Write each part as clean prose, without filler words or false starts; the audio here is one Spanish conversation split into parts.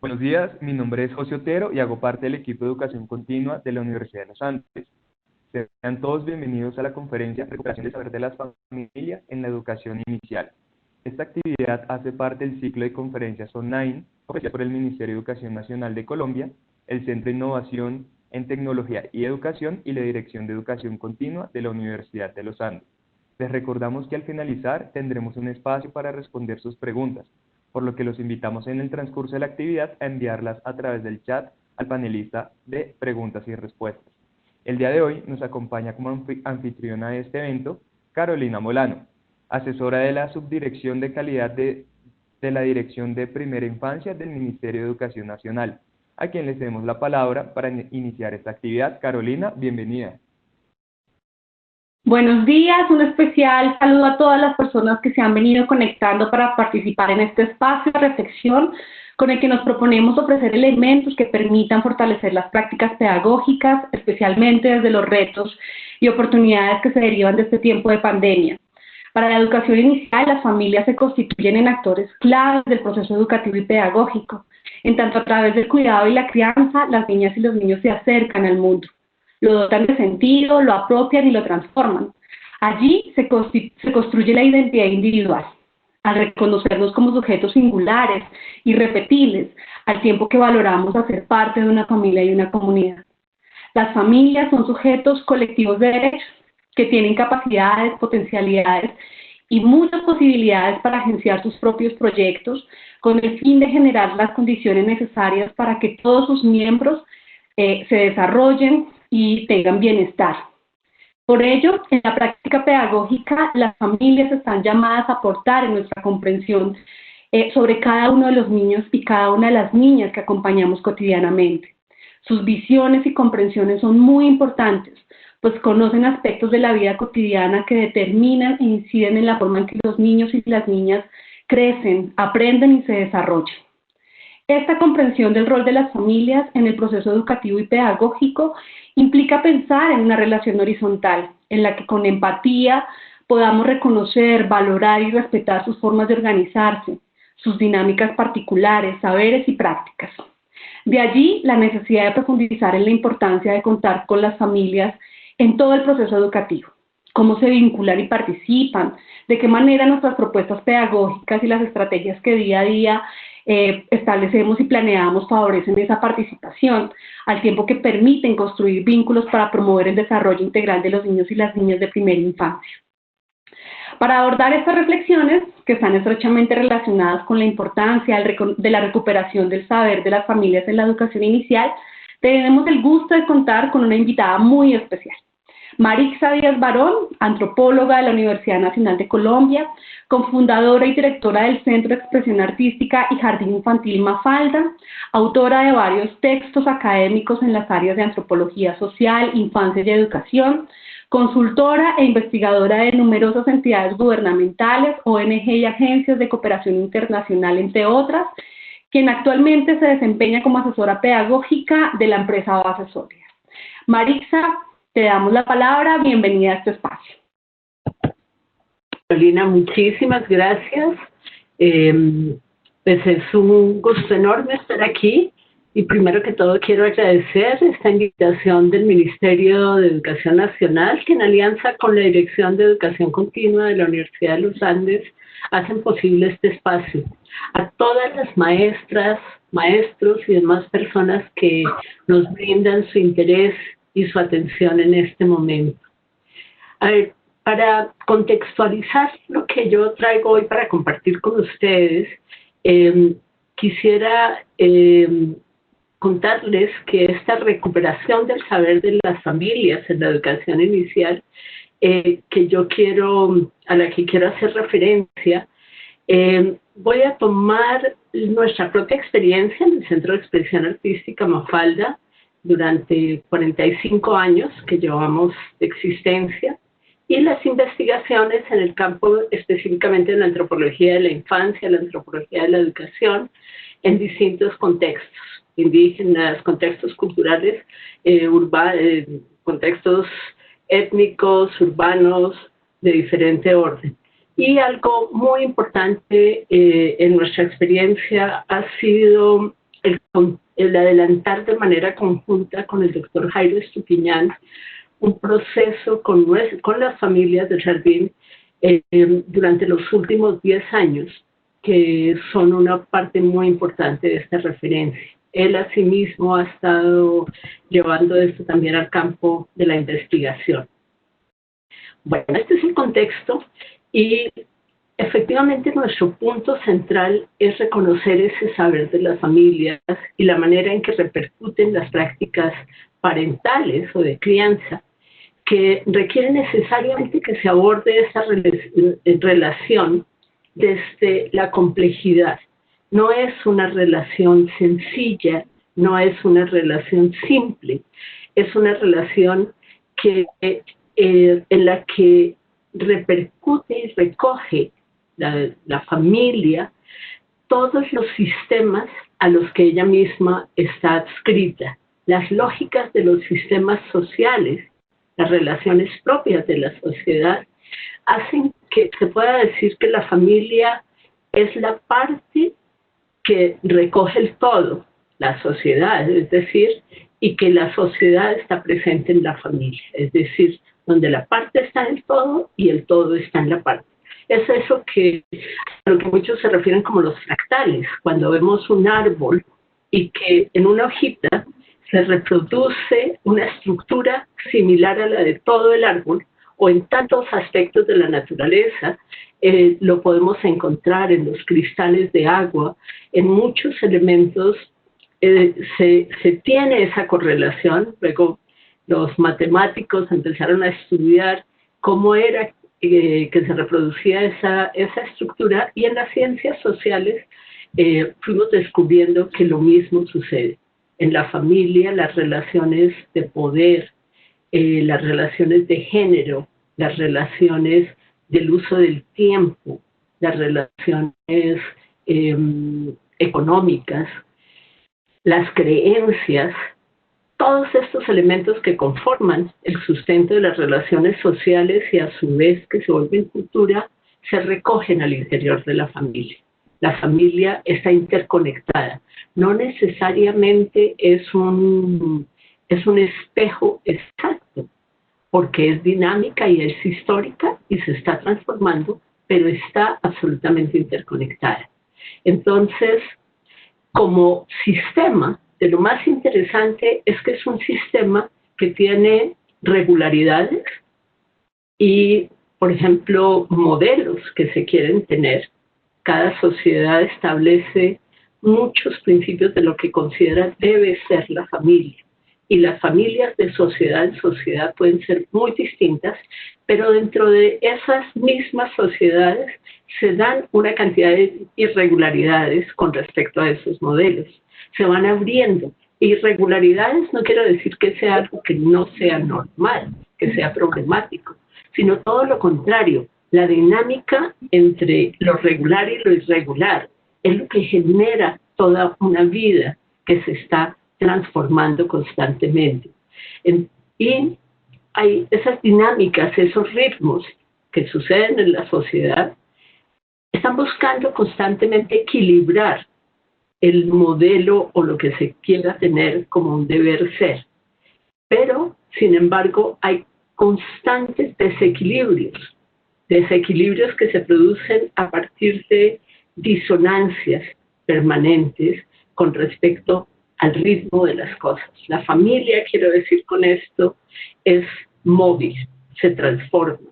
Buenos días, mi nombre es José Otero y hago parte del equipo de educación continua de la Universidad de los Andes. Sean todos bienvenidos a la conferencia Recuperación del Saber de las Familias en la Educación Inicial. Esta actividad hace parte del ciclo de conferencias online ofrecido por el Ministerio de Educación Nacional de Colombia, el Centro de Innovación en Tecnología y Educación y la Dirección de Educación Continua de la Universidad de los Andes. Les recordamos que al finalizar tendremos un espacio para responder sus preguntas, por lo que los invitamos en el transcurso de la actividad a enviarlas a través del chat al panelista de preguntas y respuestas. El día de hoy nos acompaña como anfitriona de este evento Carolina Molano, asesora de la Subdirección de Calidad de la Dirección de Primera Infancia del Ministerio de Educación Nacional, a quien les cedemos la palabra para iniciar esta actividad. Carolina, bienvenida. Buenos días, un especial saludo a todas las personas que se han venido conectando para participar en este espacio de reflexión con el que nos proponemos ofrecer elementos que permitan fortalecer las prácticas pedagógicas, especialmente desde los retos y oportunidades que se derivan de este tiempo de pandemia. Para la educación inicial, las familias se constituyen en actores claves del proceso educativo y pedagógico. En tanto, a través del cuidado y la crianza, las niñas y los niños se acercan al mundo, lo dotan de sentido, lo apropian y lo transforman. Allí se construye la identidad individual, al reconocernos como sujetos singulares, irrepetibles, al tiempo que valoramos hacer parte de una familia y una comunidad. Las familias son sujetos colectivos de derechos que tienen capacidades, potencialidades y muchas posibilidades para agenciar sus propios proyectos con el fin de generar las condiciones necesarias para que todos sus miembros se desarrollen y tengan bienestar. Por ello, en la práctica pedagógica, las familias están llamadas a aportar en nuestra comprensión sobre cada uno de los niños y cada una de las niñas que acompañamos cotidianamente. Sus visiones y comprensiones son muy importantes, pues conocen aspectos de la vida cotidiana que determinan e inciden en la forma en que los niños y las niñas crecen, aprenden y se desarrollan. Esta comprensión del rol de las familias en el proceso educativo y pedagógico implica pensar en una relación horizontal, en la que con empatía podamos reconocer, valorar y respetar sus formas de organizarse, sus dinámicas particulares, saberes y prácticas. De allí la necesidad de profundizar en la importancia de contar con las familias en todo el proceso educativo, cómo se vinculan y participan, de qué manera nuestras propuestas pedagógicas y las estrategias que día a día establecemos y planeamos favorecen esa participación, al tiempo que permiten construir vínculos para promover el desarrollo integral de los niños y las niñas de primera infancia. Para abordar estas reflexiones, que están estrechamente relacionadas con la importancia de la recuperación del saber de las familias en la educación inicial, tenemos el gusto de contar con una invitada muy especial. Marixa Díaz Barón, antropóloga de la Universidad Nacional de Colombia, cofundadora y directora del Centro de Expresión Artística y Jardín Infantil Mafalda, autora de varios textos académicos en las áreas de antropología social, infancia y educación, consultora e investigadora de numerosas entidades gubernamentales, ONG y agencias de cooperación internacional, entre otras, quien actualmente se desempeña como asesora pedagógica de la empresa Base Sólida. Marixa, te damos la palabra, bienvenida a este espacio. Carolina, muchísimas gracias. Pues es un gusto enorme estar aquí y primero que todo quiero agradecer esta invitación del Ministerio de Educación Nacional que en alianza con la Dirección de Educación Continua de la Universidad de los Andes hacen posible este espacio. A todas las maestras, maestros y demás personas que nos brindan su interés y su atención en este momento. A ver, para contextualizar lo que yo traigo hoy para compartir con ustedes, quisiera contarles que esta recuperación del saber de las familias en la educación inicial, a la que quiero hacer referencia, voy a tomar nuestra propia experiencia en el Centro de Expresión Artística Mafalda durante 45 años que llevamos de existencia y las investigaciones en el campo específicamente de la antropología de la infancia, la antropología de la educación en distintos contextos, indígenas, contextos culturales, contextos étnicos, urbanos, de diferente orden. Y algo muy importante en nuestra experiencia ha sido el adelantar de manera conjunta con el doctor Jairo Estupiñán un proceso con las familias del jardín durante los últimos 10 años, que son una parte muy importante de esta referencia. Él asimismo ha estado llevando esto también al campo de la investigación. Bueno, este es el contexto y efectivamente nuestro punto central es reconocer ese saber de las familias y la manera en que repercuten las prácticas parentales o de crianza, que requiere necesariamente que se aborde esa relación desde la complejidad. No es una relación sencilla, no es una relación simple, es una relación en la que repercute y recoge la familia todos los sistemas a los que ella misma está adscrita, las lógicas de los sistemas sociales, las relaciones propias de la sociedad, hacen que se pueda decir que la familia es la parte que recoge el todo, la sociedad, es decir, y que la sociedad está presente en la familia, es decir, donde la parte está en el todo y el todo está en la parte. Es eso a lo que muchos se refieren como los fractales, cuando vemos un árbol y que en una hojita se reproduce una estructura similar a la de todo el árbol, o en tantos aspectos de la naturaleza, lo podemos encontrar en los cristales de agua, en muchos elementos se tiene esa correlación. Luego los matemáticos empezaron a estudiar cómo era que se reproducía esa estructura, y en las ciencias sociales fuimos descubriendo que lo mismo sucede. En la familia, las relaciones de poder, las relaciones de género, las relaciones del uso del tiempo, las relaciones económicas, las creencias, todos estos elementos que conforman el sustento de las relaciones sociales y a su vez que se vuelven cultura, se recogen al interior de la familia. La familia está interconectada. No necesariamente es un espejo exacto, porque es dinámica y es histórica y se está transformando, pero está absolutamente interconectada. Entonces, como sistema, de lo más interesante es que es un sistema que tiene regularidades y, por ejemplo, modelos que se quieren tener. Cada sociedad establece muchos principios de lo que considera debe ser la familia. Y las familias de sociedad en sociedad pueden ser muy distintas, pero dentro de esas mismas sociedades se dan una cantidad de irregularidades con respecto a esos modelos. Se van abriendo. Irregularidades no quiero decir que sea algo que no sea normal, que sea problemático, sino todo lo contrario. La dinámica entre lo regular y lo irregular es lo que genera toda una vida que se está transformando constantemente. Y hay esas dinámicas, esos ritmos que suceden en la sociedad, están buscando constantemente equilibrar el modelo o lo que se quiera tener como un deber ser. Pero, sin embargo, hay constantes desequilibrios que se producen a partir de disonancias permanentes con respecto al ritmo de las cosas. La familia, quiero decir con esto, es móvil, se transforma.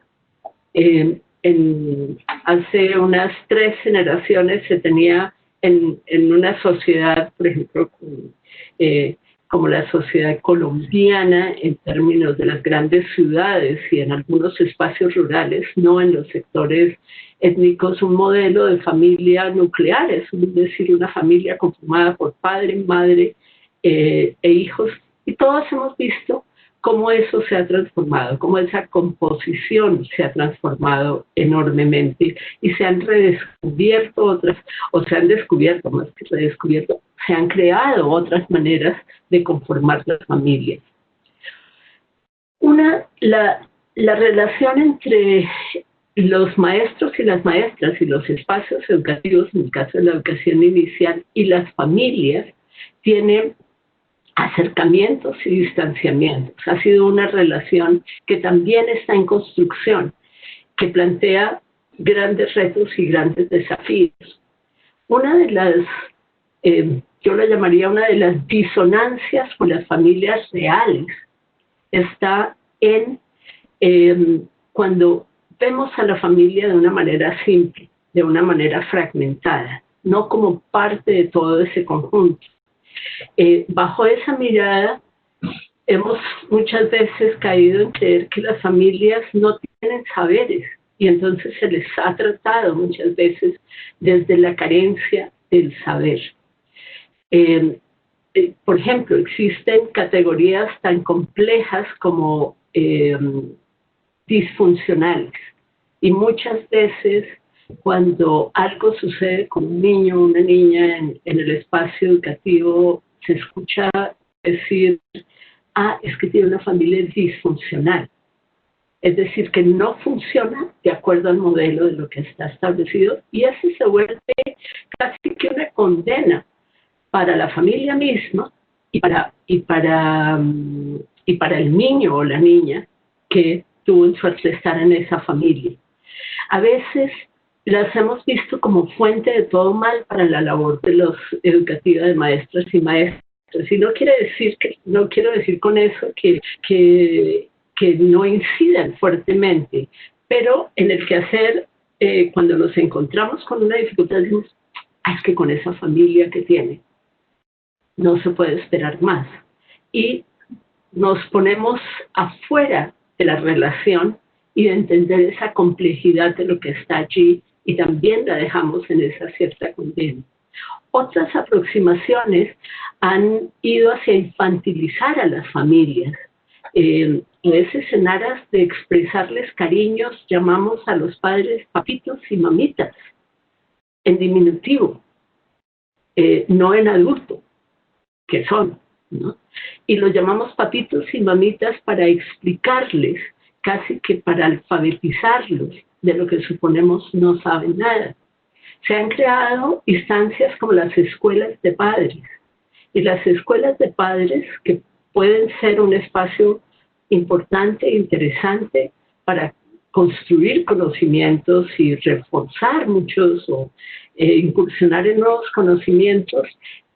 Hace unas 3 generaciones se tenía en una sociedad, por ejemplo, como la sociedad colombiana, en términos de las grandes ciudades y en algunos espacios rurales, no en los sectores étnicos, un modelo de familia nuclear, es decir, una familia conformada por padre, madre e hijos, y todos hemos visto cómo eso se ha transformado, cómo esa composición se ha transformado enormemente y se han redescubierto otras, o se han descubierto, más que redescubierto, se han creado otras maneras de conformar las familias. La relación entre los maestros y las maestras y los espacios educativos, en el caso de la educación inicial, y las familias, tiene acercamientos y distanciamientos. Ha sido una relación que también está en construcción, que plantea grandes retos y grandes desafíos. Una de las, yo la llamaría una de las disonancias con las familias reales, está en cuando vemos a la familia de una manera simple, de una manera fragmentada, no como parte de todo ese conjunto. Bajo esa mirada, hemos muchas veces caído en creer que las familias no tienen saberes y entonces se les ha tratado muchas veces desde la carencia del saber. Por ejemplo, existen categorías tan complejas como disfuncionales y muchas veces cuando algo sucede con un niño o una niña en el espacio educativo se escucha decir, es que tiene una familia disfuncional. Es decir, que no funciona de acuerdo al modelo de lo que está establecido y eso se vuelve casi que una condena para la familia misma y para el niño o la niña que tuvo suerte de estar en esa familia. A veces las hemos visto como fuente de todo mal para la labor de los educativos de maestras y maestros. Y no quiero decir con eso que no incidan fuertemente, pero en el quehacer, cuando nos encontramos con una dificultad, decimos, es que con esa familia que tiene, no se puede esperar más. Y nos ponemos afuera de la relación y de entender esa complejidad de lo que está allí y también la dejamos en esa cierta condena. Otras aproximaciones han ido hacia infantilizar a las familias. A veces en aras de expresarles cariños llamamos a los padres papitos y mamitas, en diminutivo, no en adulto, que son, ¿no? Y los llamamos papitos y mamitas para explicarles, casi que para alfabetizarlos de lo que suponemos no saben nada. Se han creado instancias como las escuelas de padres. Y las escuelas de padres, que pueden ser un espacio importante e interesante para construir conocimientos y reforzar muchos o incursionar en nuevos conocimientos,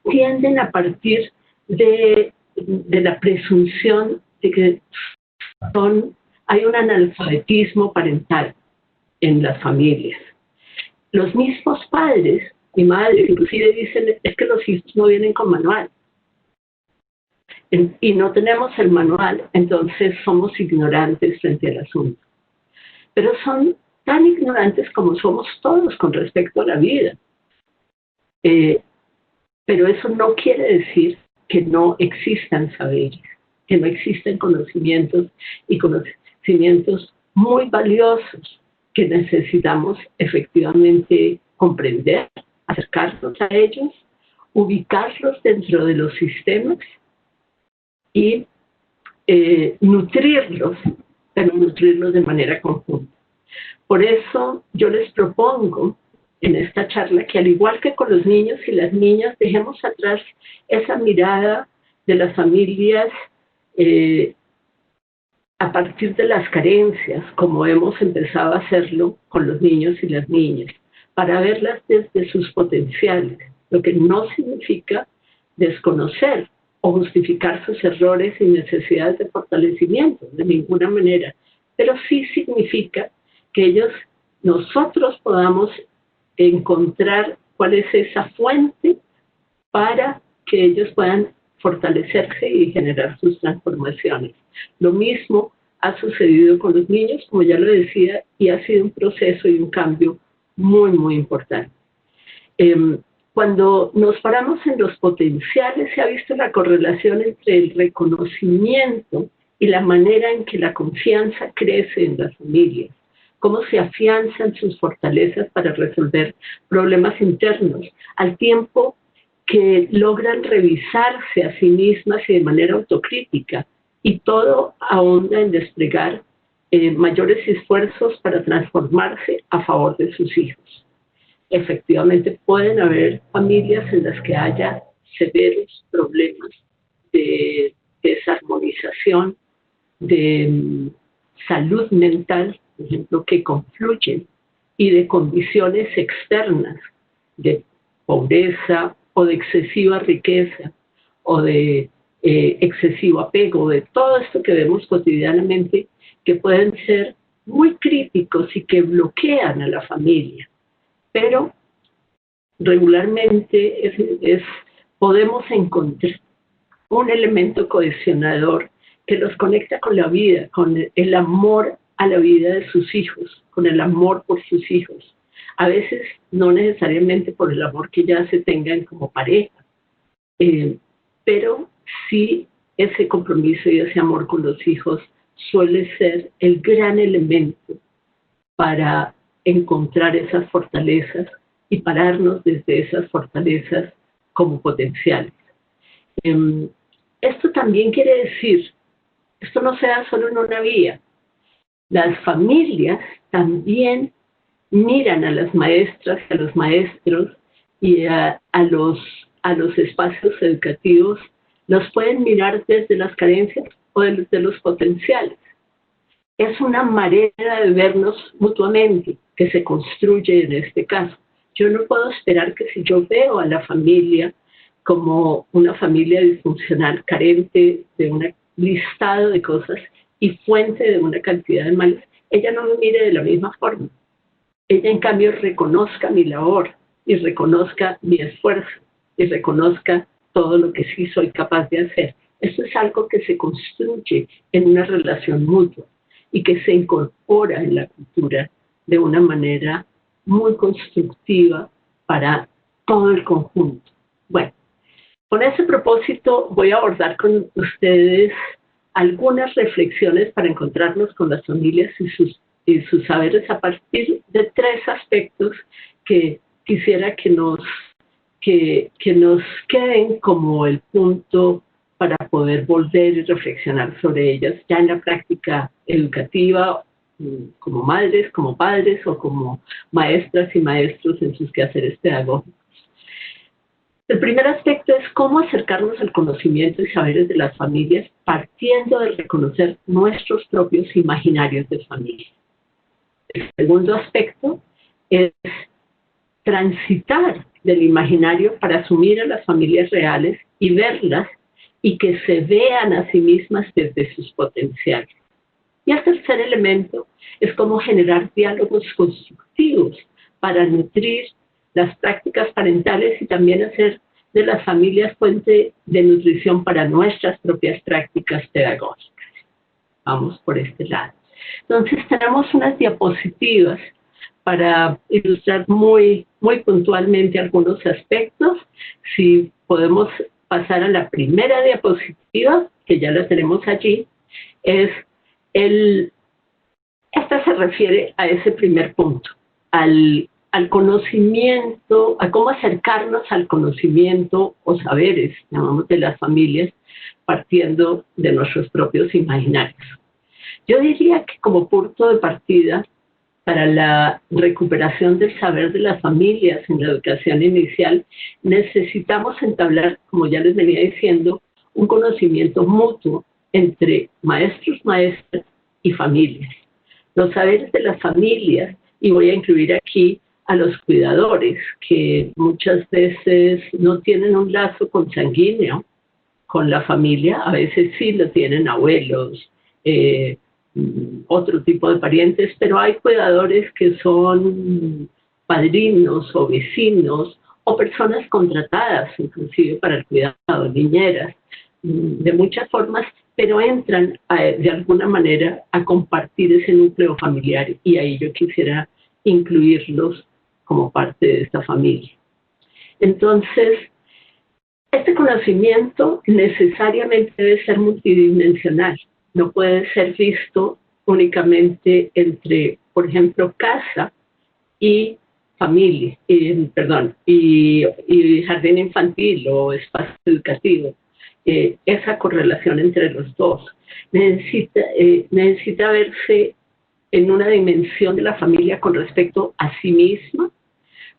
tienden a partir de la presunción de que hay un analfabetismo parental en las familias. Los mismos padres, mi madre, inclusive dicen, es que los hijos no vienen con manual. Y no tenemos el manual, entonces somos ignorantes frente al asunto. Pero son tan ignorantes como somos todos con respecto a la vida. Pero eso no quiere decir que no existan saberes, que no existen conocimientos y conocimientos muy valiosos que necesitamos efectivamente comprender, acercarnos a ellos, ubicarlos dentro de los sistemas y nutrirlos, pero nutrirlos de manera conjunta. Por eso yo les propongo en esta charla que al igual que con los niños y las niñas, dejemos atrás esa mirada de las familias a partir de las carencias, como hemos empezado a hacerlo con los niños y las niñas, para verlas desde sus potenciales, lo que no significa desconocer o justificar sus errores y necesidades de fortalecimiento, de ninguna manera, pero sí significa que nosotros podamos encontrar cuál es esa fuente para que ellos puedan fortalecerse y generar sus transformaciones. Lo mismo ha sucedido con los niños, como ya lo decía, y ha sido un proceso y un cambio muy, muy importante. Cuando nos paramos en los potenciales, se ha visto la correlación entre el reconocimiento y la manera en que la confianza crece en las familias, cómo se afianzan sus fortalezas para resolver problemas internos, al tiempo que logran revisarse a sí mismas y de manera autocrítica, y todo ahonda en desplegar mayores esfuerzos para transformarse a favor de sus hijos. Efectivamente, pueden haber familias en las que haya severos problemas de desarmonización, de salud mental, por ejemplo, que confluyen, y de condiciones externas, de pobreza o de excesiva riqueza o de excesivo apego, de todo esto que vemos cotidianamente, que pueden ser muy críticos y que bloquean a la familia. Pero regularmente podemos encontrar un elemento cohesionador que los conecta con la vida, con el amor a la vida de sus hijos, con el amor por sus hijos. A veces no necesariamente por el amor que ya se tengan como pareja, pero sí ese compromiso y ese amor con los hijos suele ser el gran elemento para encontrar esas fortalezas y pararnos desde esas fortalezas como potenciales. Esto también quiere decir, esto no se da solo en una vía. Las familias también miran a las maestras, a los maestros y a los espacios educativos, los pueden mirar desde las carencias o desde los potenciales. Es una manera de vernos mutuamente que se construye en este caso. Yo no puedo esperar que si yo veo a la familia como una familia disfuncional, carente de un listado de cosas y fuente de una cantidad de males, ella no me mire de la misma forma. Ella, en cambio, reconozca mi labor y reconozca mi esfuerzo y reconozca todo lo que sí soy capaz de hacer. Esto es algo que se construye en una relación mutua y que se incorpora en la cultura de una manera muy constructiva para todo el conjunto. Bueno, con ese propósito voy a abordar con ustedes algunas reflexiones para encontrarnos con las familias y sus saberes a partir de tres aspectos que quisiera que nos queden como el punto para poder volver y reflexionar sobre ellas ya en la práctica educativa, como madres, como padres o como maestras y maestros en sus quehaceres pedagógicos. El primer aspecto es cómo acercarnos al conocimiento y saberes de las familias partiendo de reconocer nuestros propios imaginarios de familia. El segundo aspecto es transitar del imaginario para asumir a las familias reales y verlas y que se vean a sí mismas desde sus potenciales. Y el tercer elemento es cómo generar diálogos constructivos para nutrir las prácticas parentales y también hacer de las familias fuente de nutrición para nuestras propias prácticas pedagógicas. Vamos por este lado. Entonces tenemos unas diapositivas para ilustrar muy puntualmente algunos aspectos. Si podemos pasar a la primera diapositiva, que ya la tenemos allí, esta se refiere a ese primer punto, al conocimiento, a cómo acercarnos al conocimiento o saberes, llamamos, de las familias, partiendo de nuestros propios imaginarios. Yo diría que como punto de partida para la recuperación del saber de las familias en la educación inicial, necesitamos entablar, como ya les venía diciendo, un conocimiento mutuo entre maestros, maestras y familias. Los saberes de las familias, y voy a incluir aquí a los cuidadores, que muchas veces no tienen un lazo consanguíneo con la familia, a veces sí lo tienen abuelos, otro tipo de parientes, pero hay cuidadores que son padrinos o vecinos o personas contratadas inclusive para el cuidado, niñeras, de muchas formas, pero entran de alguna manera a compartir ese núcleo familiar y ahí yo quisiera incluirlos como parte de esta familia. Entonces, este conocimiento necesariamente debe ser multidimensional. No puede ser visto únicamente entre, por ejemplo, casa y familia, y jardín infantil o espacio educativo. Esa correlación entre los dos necesita verse en una dimensión de la familia con respecto a sí misma,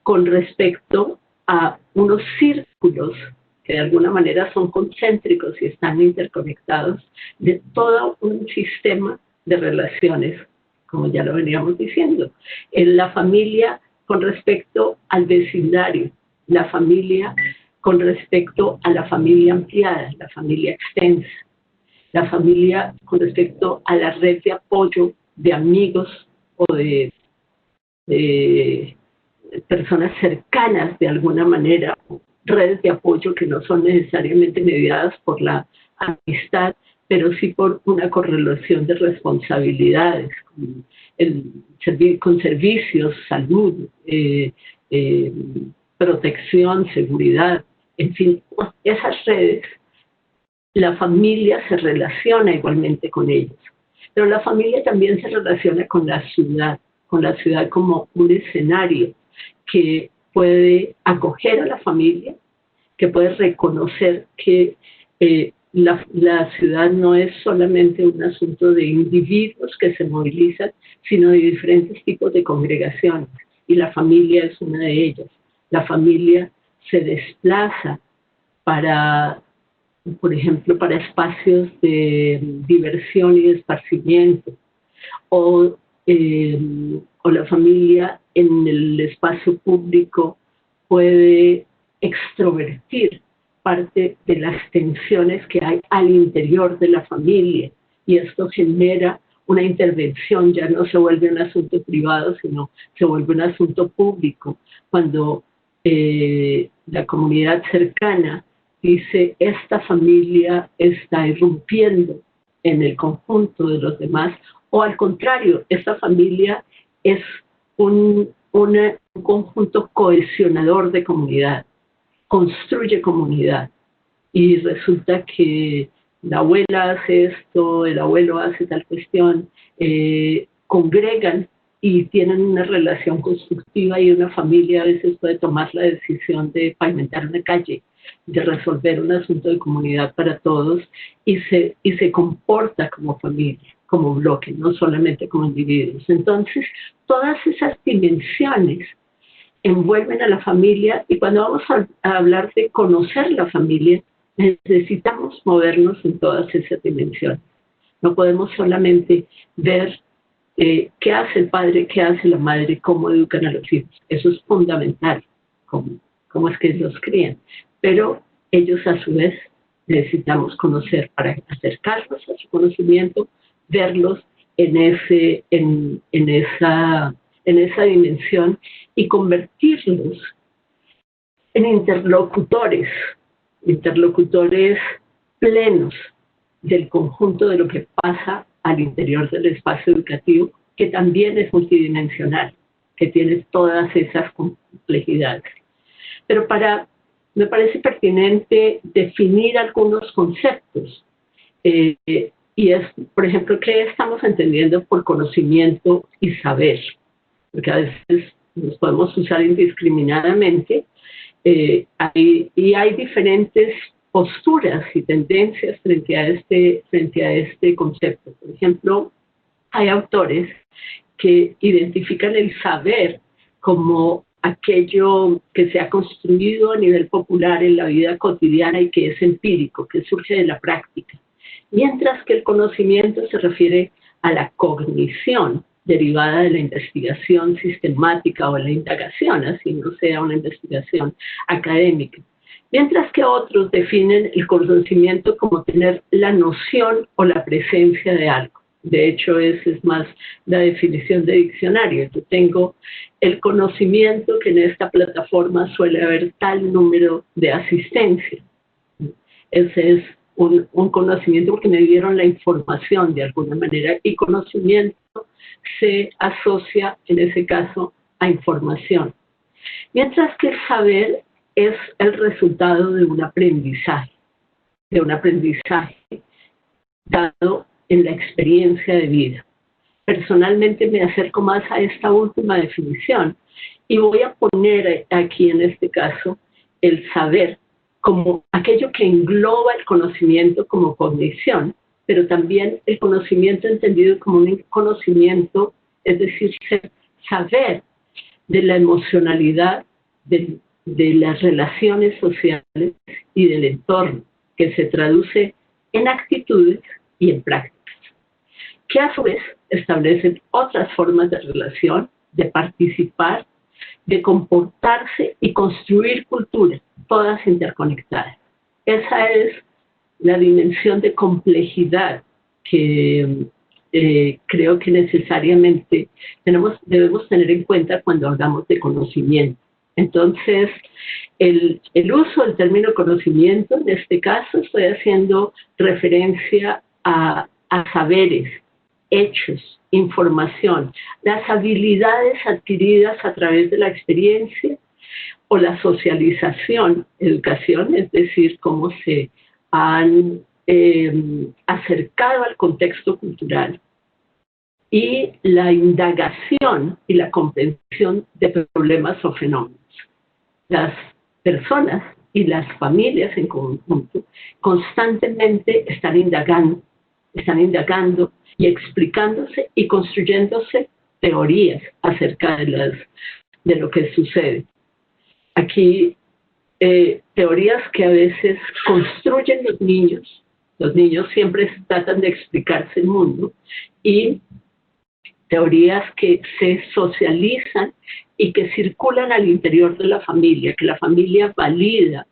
con respecto a unos círculos que de alguna manera son concéntricos y están interconectados, de todo un sistema de relaciones, como ya lo veníamos diciendo. En la familia con respecto al vecindario, la familia con respecto a la familia ampliada, la familia extensa, la familia con respecto a la red de apoyo de amigos o de personas cercanas de alguna manera, redes de apoyo que no son necesariamente mediadas por la amistad, pero sí por una correlación de responsabilidades, con servicios, salud, protección, seguridad, en fin, esas redes, la familia se relaciona igualmente con ellos. Pero la familia también se relaciona con la ciudad como un escenario que puede acoger a la familia, que puede reconocer que la ciudad no es solamente un asunto de individuos que se movilizan, sino de diferentes tipos de congregaciones, y la familia es una de ellas. La familia se desplaza para, por ejemplo, para espacios de diversión y de esparcimiento, o la familia en el espacio público puede extrovertir parte de las tensiones que hay al interior de la familia, y esto genera una intervención, ya no se vuelve un asunto privado, sino se vuelve un asunto público, cuando la comunidad cercana dice: esta familia está irrumpiendo en el conjunto de los demás, o al contrario, esta familia es un conjunto cohesionador de comunidad, construye comunidad, y resulta que la abuela hace esto, el abuelo hace tal cuestión, congregan y tienen una relación constructiva, y una familia a veces puede tomar la decisión de pavimentar una calle, de resolver un asunto de comunidad para todos, y se comporta como familia, como bloque, no solamente como individuos. Entonces, todas esas dimensiones envuelven a la familia, y cuando vamos a hablar de conocer la familia, necesitamos movernos en todas esas dimensiones. No podemos solamente ver qué hace el padre, qué hace la madre, cómo educan a los hijos. Eso es fundamental, cómo es que los crían. Pero ellos a su vez necesitamos conocer para acercarnos a su conocimiento, verlos en esa dimensión, y convertirlos en interlocutores plenos del conjunto de lo que pasa al interior del espacio educativo, que también es multidimensional, que tiene todas esas complejidades. Pero me parece pertinente definir algunos conceptos, y es, por ejemplo, ¿qué estamos entendiendo por conocimiento y saber? Porque a veces nos podemos usar indiscriminadamente, y hay diferentes posturas y tendencias frente a este concepto. Por ejemplo, hay autores que identifican el saber como aquello que se ha construido a nivel popular en la vida cotidiana y que es empírico, que surge de la práctica, mientras que el conocimiento se refiere a la cognición derivada de la investigación sistemática o la indagación, así no sea una investigación académica. Mientras que otros definen el conocimiento como tener la noción o la presencia de algo. De hecho, esa es más la definición de diccionario. Yo tengo el conocimiento que en esta plataforma suele haber tal número de asistencia. Ese es un conocimiento, porque me dieron la información de alguna manera, y conocimiento se asocia en ese caso a información. Mientras que el saber es el resultado de un aprendizaje dado en la experiencia de vida. Personalmente me acerco más a esta última definición, y voy a poner aquí en este caso el saber como aquello que engloba el conocimiento como cognición, pero también el conocimiento entendido como un conocimiento, es decir, saber de la emocionalidad, del de las relaciones sociales y del entorno, que se traduce en actitudes y en prácticas, que a su vez establecen otras formas de relación, de participar, de comportarse y construir cultura, todas interconectadas. Esa es la dimensión de complejidad que creo que necesariamente debemos tener en cuenta cuando hablamos de conocimiento. Entonces, el uso del término conocimiento, en este caso, estoy haciendo referencia a saberes, hechos, información, las habilidades adquiridas a través de la experiencia o la socialización, educación, es decir, cómo se han acercado al contexto cultural, y la indagación y la comprensión de problemas o fenómenos. Las personas y las familias en conjunto constantemente están indagando y explicándose y construyéndose teorías acerca de lo que sucede. Aquí, teorías que a veces construyen los niños. Los niños siempre tratan de explicarse el mundo, y teorías que se socializan y que circulan al interior de la familia, que la familia valida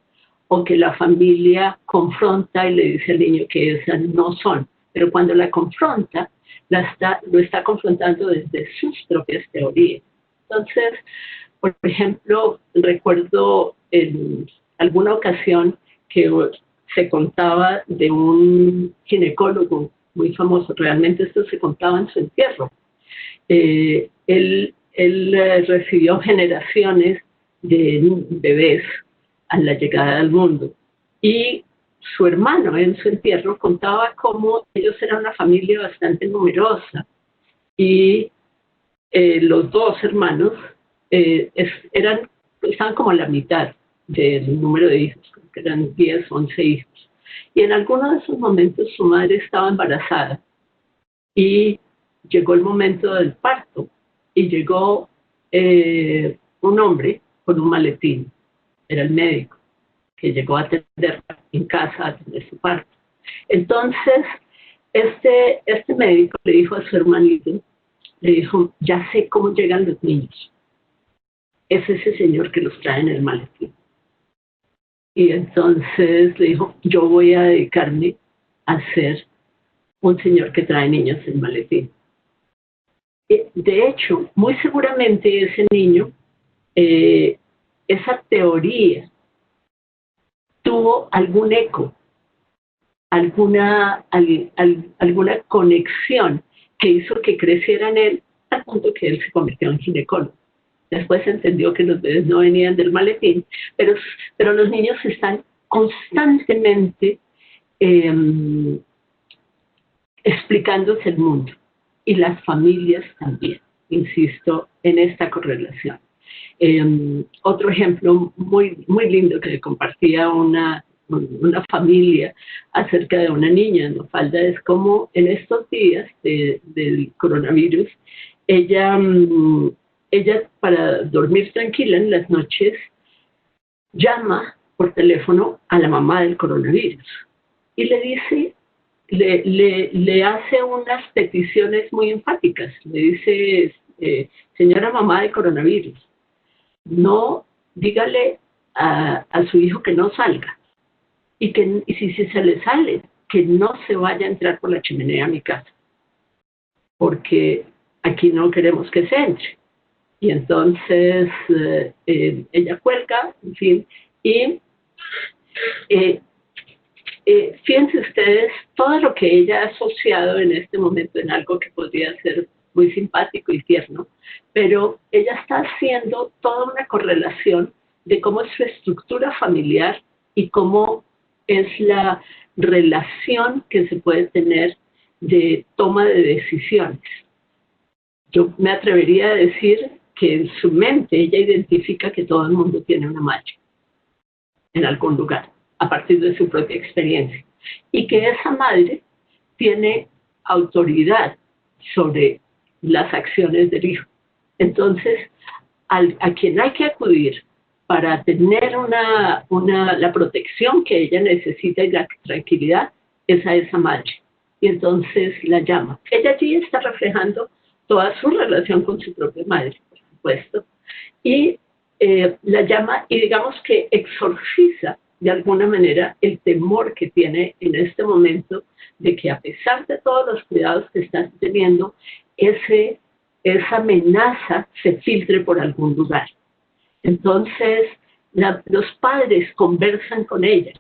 o que la familia confronta y le dice al niño que esas no son. Pero cuando la confronta, lo está confrontando desde sus propias teorías. Entonces, por ejemplo, recuerdo en alguna ocasión que se contaba de un ginecólogo muy famoso, realmente esto se contaba en su entierro. Él recibió generaciones de bebés a la llegada al mundo, y su hermano en su entierro contaba cómo ellos eran una familia bastante numerosa, y los dos hermanos estaban como a la mitad del número de hijos, que eran 10, 11 hijos. Y en alguno de esos momentos su madre estaba embarazada, y llegó el momento del parto, y llegó un hombre con un maletín. Era el médico que llegó a atender en casa, a atender su parto. Entonces, este médico le dijo a su hermanito, le dijo: ya sé cómo llegan los niños. Es ese señor que los trae en el maletín. Y entonces le dijo: yo voy a dedicarme a ser un señor que trae niños en el maletín. De hecho, muy seguramente ese niño, esa teoría, tuvo algún eco, alguna conexión que hizo que creciera en él, al punto que él se convirtió en ginecólogo. Después entendió que los bebés no venían del maletín, pero los niños están constantemente explicándose el mundo, y las familias también, insisto, en esta correlación. Otro ejemplo muy, muy lindo que compartía una familia acerca de una niña en Mafalda es como en estos días del coronavirus, ella para dormir tranquila en las noches llama por teléfono a la mamá del coronavirus y le dice, le hace unas peticiones muy enfáticas. Le dice: señora mamá de coronavirus, no, dígale a su hijo que no salga, y si se le sale, que no se vaya a entrar por la chimenea a mi casa, porque aquí no queremos que se entre. Y entonces ella cuelga, en fin, y fíjense ustedes todo lo que ella ha asociado en este momento en algo que podría ser muy simpático y tierno, pero ella está haciendo toda una correlación de cómo es su estructura familiar y cómo es la relación que se puede tener de toma de decisiones. Yo me atrevería a decir que en su mente ella identifica que todo el mundo tiene una madre en algún lugar, a partir de su propia experiencia, y que esa madre tiene autoridad sobre las acciones del hijo. Entonces, a quien hay que acudir para tener la protección que ella necesita y la tranquilidad es a esa madre. Y entonces la llama. Ella allí está reflejando toda su relación con su propia madre, por supuesto, y la llama y digamos que exorciza de alguna manera el temor que tiene en este momento de que a pesar de todos los cuidados que están teniendo, esa amenaza se filtre por algún lugar. Entonces, los padres conversan con ella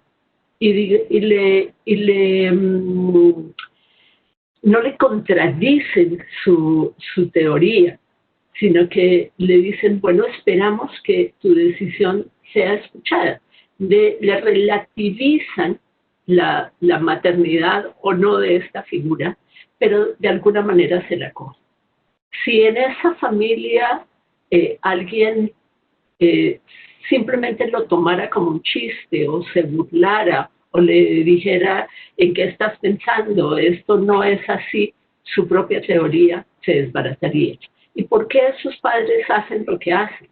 no le contradicen su teoría, sino que le dicen, bueno, esperamos que tu decisión sea escuchada. Le relativizan la maternidad o no de esta figura, pero de alguna manera se la coge. Si en esa familia alguien simplemente lo tomara como un chiste o se burlara o le dijera en qué estás pensando, esto no es así, su propia teoría se desbarataría. ¿Y por qué esos padres hacen lo que hacen?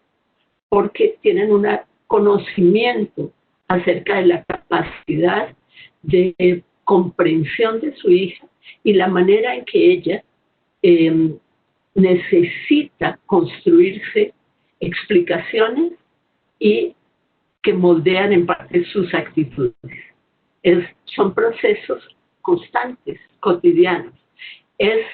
Porque tienen un conocimiento acerca de la capacidad de comprensión de su hija y la manera en que ella necesita construirse explicaciones y que moldean en parte sus actitudes. Son procesos constantes, cotidianos. Es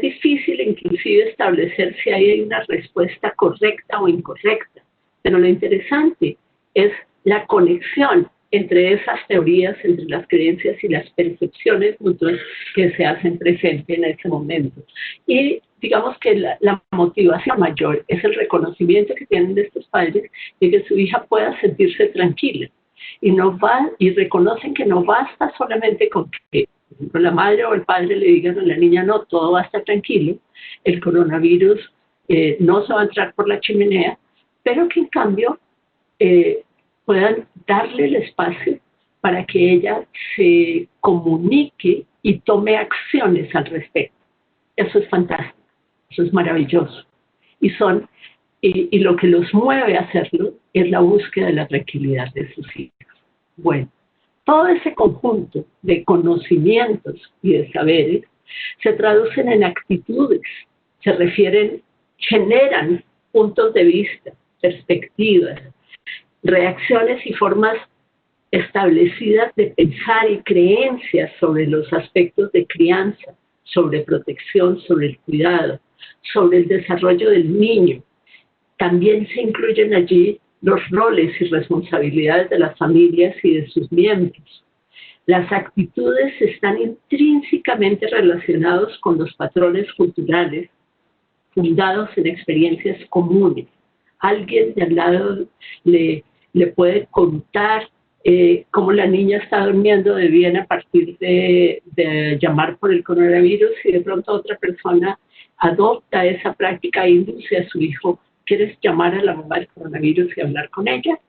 difícil inclusive establecer si hay una respuesta correcta o incorrecta, pero lo interesante es la conexión entre esas teorías, entre las creencias y las percepciones mutuas que se hacen presentes en ese momento. Y digamos que la motivación mayor es el reconocimiento que tienen de estos padres de que su hija pueda sentirse tranquila y reconocen que no basta solamente con que la madre o el padre le digan a la niña, no, todo va a estar tranquilo, el coronavirus no se va a entrar por la chimenea, pero que en cambio puedan darle el espacio para que ella se comunique y tome acciones al respecto. Eso es fantástico, eso es maravilloso. Y lo que los mueve a hacerlo es la búsqueda de la tranquilidad de sus hijos. Bueno, todo ese conjunto de conocimientos y de saberes se traducen en actitudes, generan puntos de vista, perspectivas, reacciones y formas establecidas de pensar y creencias sobre los aspectos de crianza, sobre protección, sobre el cuidado, sobre el desarrollo del niño. También se incluyen allí los roles y responsabilidades de las familias y de sus miembros. Las actitudes están intrínsecamente relacionados con los patrones culturales fundados en experiencias comunes. Alguien de al lado le puede contar cómo la niña está durmiendo de bien a partir de llamar por el coronavirus y de pronto otra persona adopta esa práctica e induce a su hijo, ¿quieres llamar a la mamá del coronavirus y hablar con ella?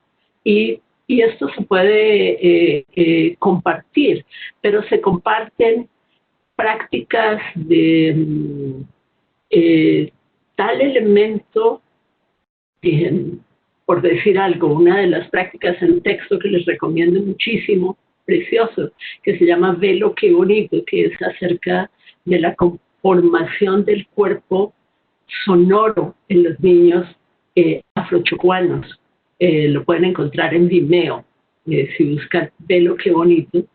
Y esto se puede compartir, pero se comparten prácticas de tal elemento, por decir algo, una de las prácticas en un texto que les recomiendo muchísimo, precioso, que se llama Velo qué bonito, que es acerca de la conformación del cuerpo sonoro en los niños afrochocuanos. Lo pueden encontrar en Vimeo, si buscan Velo qué bonito.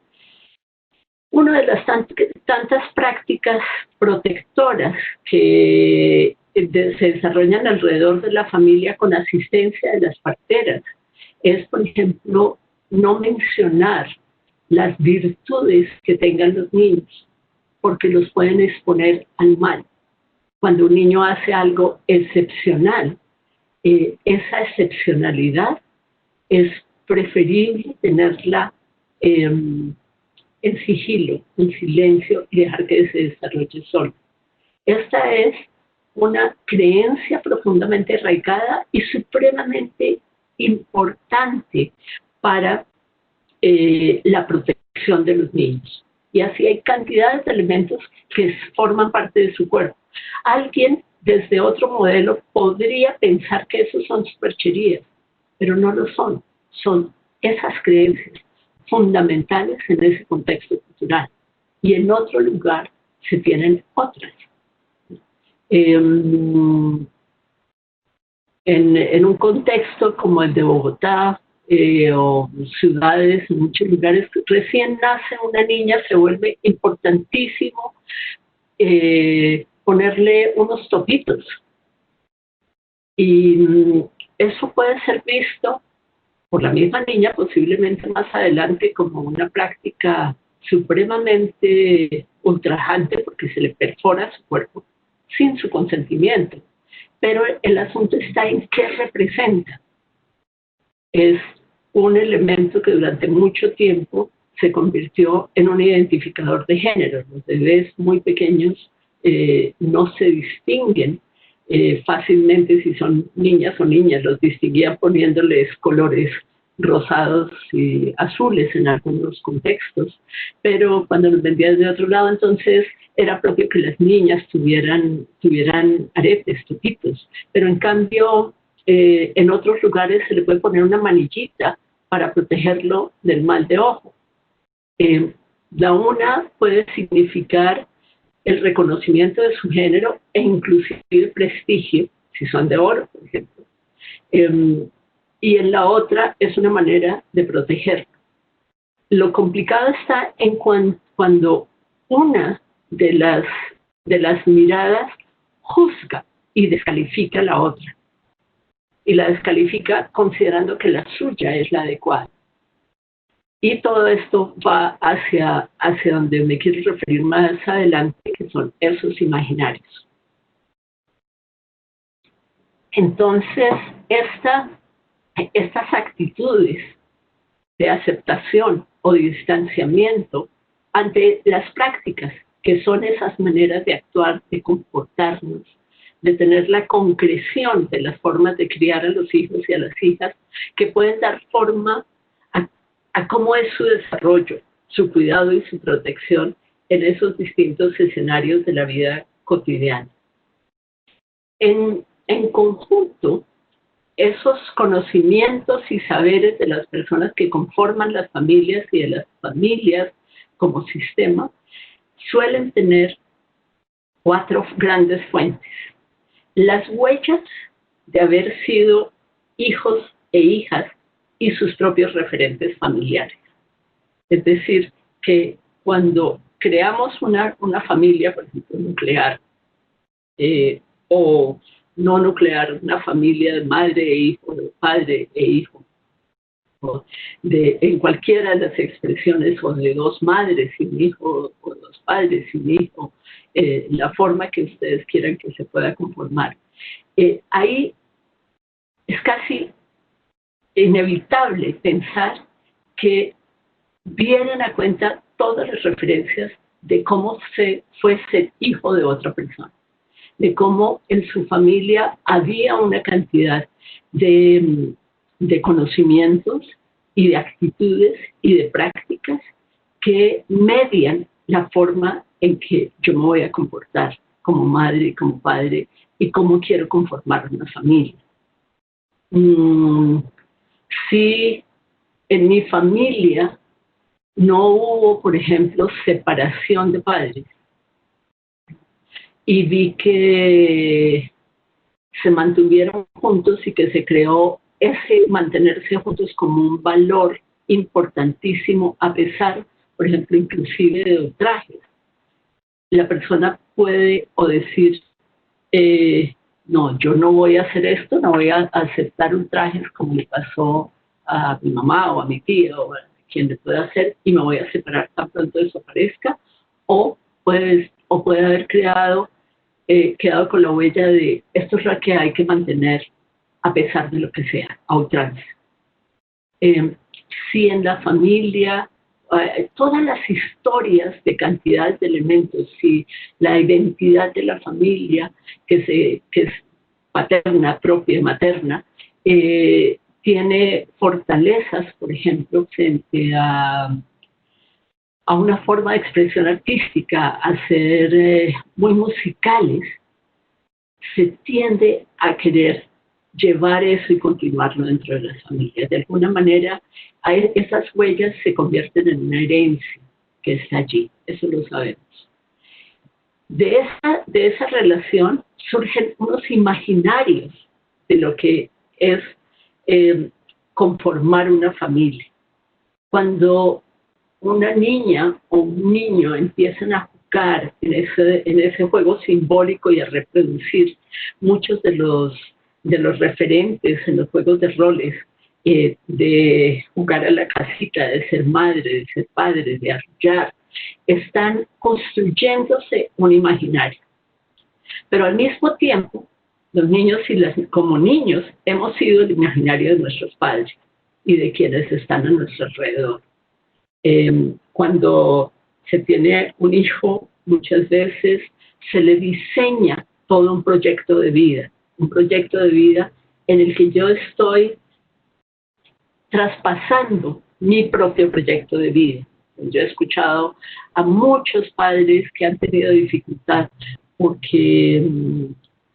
Una de las tantas prácticas protectoras que se desarrollan alrededor de la familia con asistencia de las parteras es, por ejemplo, no mencionar las virtudes que tengan los niños, porque los pueden exponer al mal. Cuando un niño hace algo excepcional, esa excepcionalidad es preferible tenerla en sigilo, en silencio y dejar que se desarrolle solo. Esta es una creencia profundamente arraigada y supremamente importante para la protección de los niños. Y así hay cantidades de elementos que forman parte de su cuerpo. Alguien desde otro modelo podría pensar que esos son supercherías, pero no lo son. Son esas creencias fundamentales en ese contexto cultural. Y en otro lugar se tienen otras. En un contexto como el de Bogotá o ciudades, en muchos lugares, recién nace una niña, se vuelve importantísimo ponerle unos topitos. Y eso puede ser visto por la misma niña posiblemente más adelante como una práctica supremamente ultrajante porque se le perfora su cuerpo sin su consentimiento. Pero el asunto está en qué representa. Es un elemento que durante mucho tiempo se convirtió en un identificador de género. Los bebés muy pequeños no se distinguen fácilmente si son niñas o niñas, los distinguían poniéndoles colores rosados y azules en algunos contextos, pero cuando los vendían de otro lado, entonces era propio que las niñas tuvieran aretes, topitos, pero en cambio en otros lugares se le puede poner una manillita para protegerlo del mal de ojo. La una puede significar el reconocimiento de su género e inclusive prestigio, si son de oro, por ejemplo. Y en la otra es una manera de protegerlo. Lo complicado está en cuando una de las miradas juzga y descalifica a la otra. Y la descalifica considerando que la suya es la adecuada. Y todo esto va hacia donde me quiero referir más adelante, que son esos imaginarios. Entonces, estas actitudes de aceptación o de distanciamiento ante las prácticas, que son esas maneras de actuar, de comportarnos, de tener la concreción de las formas de criar a los hijos y a las hijas, que pueden dar forma a cómo es su desarrollo, su cuidado y su protección en esos distintos escenarios de la vida cotidiana. En conjunto, esos conocimientos y saberes de las personas que conforman las familias y de las familias como sistema suelen tener 4 grandes fuentes. Las huellas de haber sido hijos e hijas y sus propios referentes familiares. Es decir, que cuando creamos una familia, por ejemplo, nuclear, o no nuclear, una familia de madre e hijo, de padre e hijo, o en cualquiera de las expresiones, o de 2 madres y un hijo, o 2 padres y un hijo, la forma que ustedes quieran que se pueda conformar. Ahí es casi inevitable pensar que vienen a cuenta todas las referencias de cómo se fue ser hijo de otra persona, de cómo en su familia había una cantidad de conocimientos y de actitudes y de prácticas que median la forma en que yo me voy a comportar como madre y como padre y cómo quiero conformar una familia. Si en mi familia no hubo, por ejemplo, separación de padres y vi que se mantuvieron juntos y que se creó ese mantenerse juntos como un valor importantísimo a pesar, por ejemplo, inclusive de ultrajes. La persona puede o decir, no, yo no voy a hacer esto, no voy a aceptar ultrajes como le pasó a mi mamá o a mi tía o a quien le pueda hacer y me voy a separar tan pronto eso aparezca, o puede haber quedado con la huella de esto es lo que hay que mantener a pesar de lo que sea, a ultranza. Si en la familia todas las historias de cantidad de elementos, si la identidad de la familia, que es paterna, propia, materna, tiene fortalezas, por ejemplo, frente a una forma de expresión artística, a ser muy musicales, se tiende a querer llevar eso y continuarlo dentro de las familias. De alguna manera, esas huellas se convierten en una herencia que está allí, eso lo sabemos. De esa relación surgen unos imaginarios de lo que es conformar una familia. Cuando una niña o un niño empiezan a jugar en ese juego simbólico y a reproducir muchos de los referentes en los juegos de roles, de jugar a la casita, de ser madre, de ser padre, de arrullar, están construyéndose un imaginario. Pero al mismo tiempo, los niños como niños hemos sido el imaginario de nuestros padres y de quienes están a nuestro alrededor. Cuando se tiene un hijo, muchas veces se le diseña todo un proyecto de vida en el que yo estoy traspasando mi propio proyecto de vida. Yo he escuchado a muchos padres que han tenido dificultad porque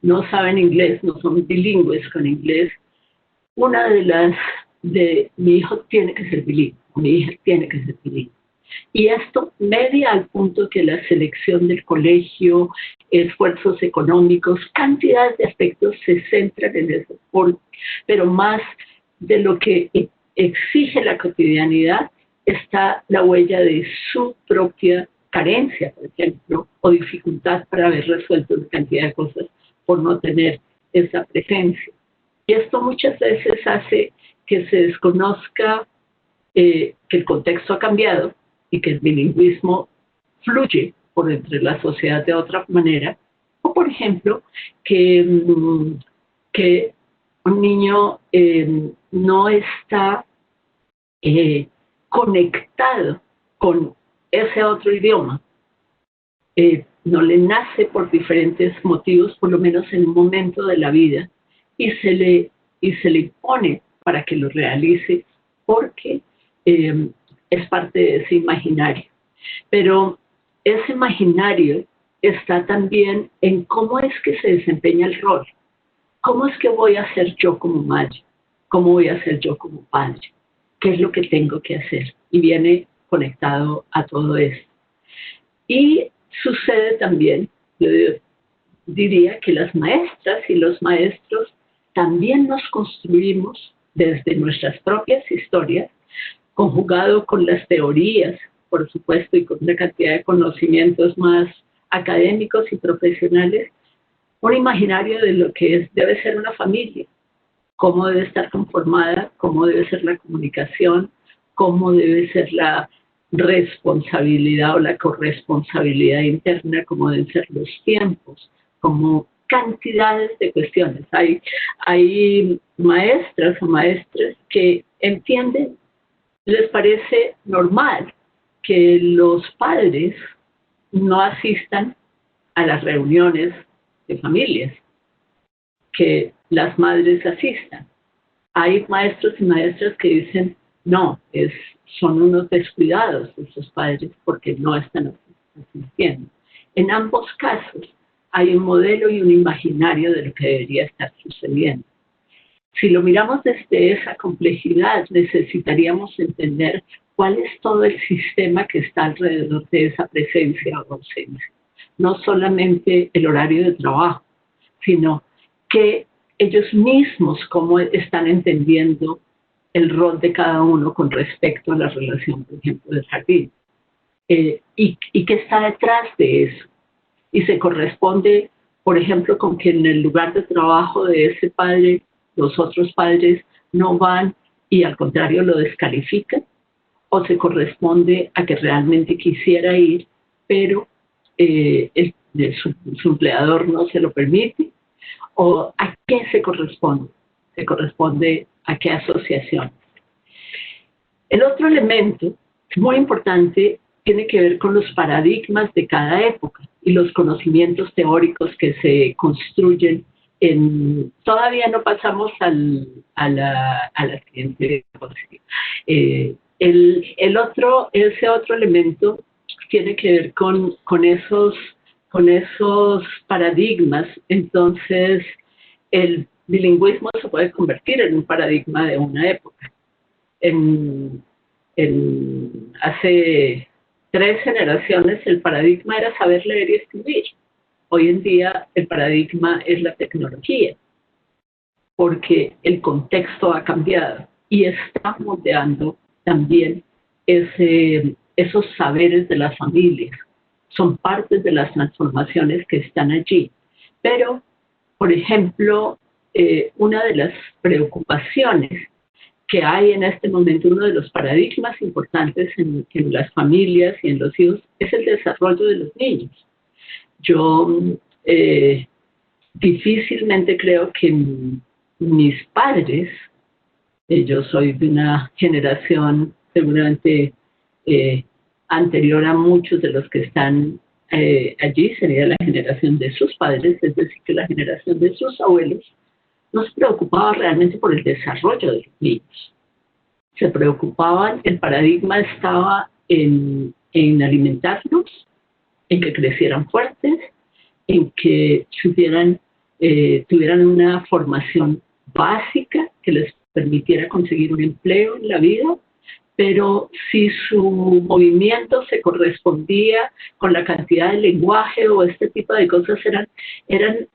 no saben inglés, no son bilingües con inglés. Una de mi hijo tiene que ser bilingüe, mi hija tiene que ser bilingüe. Y esto media al punto que la selección del colegio, esfuerzos económicos, cantidad de aspectos se centran en eso. Pero más de lo que exige la cotidianidad está la huella de su propia carencia, por ejemplo, o dificultad para haber resuelto una cantidad de cosas por no tener esa presencia. Y esto muchas veces hace que se desconozca que el contexto ha cambiado y que el bilingüismo fluye por entre la sociedad de otra manera, o por ejemplo, que un niño no está conectado con ese otro idioma, no le nace por diferentes motivos, por lo menos en un momento de la vida, y se le impone para que lo realice porque es parte de ese imaginario. Pero ese imaginario está también en cómo es que se desempeña el rol. ¿Cómo es que voy a ser yo como madre? ¿Cómo voy a ser yo como padre? ¿Qué es lo que tengo que hacer? Y viene conectado a todo esto. Y sucede también, yo diría que las maestras y los maestros también nos construimos desde nuestras propias historias, conjugado con las teorías, por supuesto, y con una cantidad de conocimientos más académicos y profesionales, un imaginario de lo que debe ser una familia, cómo debe estar conformada, cómo debe ser la comunicación, cómo debe ser la responsabilidad o la corresponsabilidad interna, cómo deben ser los tiempos, como cantidades de cuestiones. Hay maestras o maestras que entienden, les parece normal que los padres no asistan a las reuniones de familias, que las madres asistan. Hay maestros y maestras que dicen, no, son unos descuidados esos padres porque no están asistiendo. En ambos casos hay un modelo y un imaginario de lo que debería estar sucediendo. Si lo miramos desde esa complejidad, necesitaríamos entender cuál es todo el sistema que está alrededor de esa presencia o ausencia. No solamente el horario de trabajo, sino que ellos mismos cómo están entendiendo el rol de cada uno con respecto a la relación, por ejemplo, del jardín. Y qué está detrás de eso. Y se corresponde, por ejemplo, con que en el lugar de trabajo de ese padre, los otros padres no van y al contrario lo descalifican, o se corresponde a que realmente quisiera ir, pero su empleador no se lo permite, o a qué se corresponde. Se corresponde a qué asociación. El otro elemento muy importante tiene que ver con los paradigmas de cada época y los conocimientos teóricos que se construyen. Todavía no pasamos a la siguiente diapositiva. Ese otro elemento tiene que ver con esos paradigmas. Entonces, el bilingüismo se puede convertir en un paradigma de una época. Hace 3 generaciones el paradigma era saber leer y escribir. Hoy en día el paradigma es la tecnología, porque el contexto ha cambiado y está moldeando también esos saberes de las familias. Son partes de las transformaciones que están allí. Pero, por ejemplo, una de las preocupaciones que hay en este momento, uno de los paradigmas importantes en las familias y en los hijos, es el desarrollo de los niños. Yo difícilmente creo que mis padres, yo soy de una generación seguramente anterior a muchos de los que están allí, sería la generación de sus padres, es decir, que la generación de sus abuelos no se preocupaba realmente por el desarrollo de los niños. Se preocupaban, el paradigma estaba en alimentarlos, en que crecieran fuertes, en que tuvieran una formación básica que les permitiera conseguir un empleo en la vida, pero si su movimiento se correspondía con la cantidad de lenguaje o este tipo de cosas, eran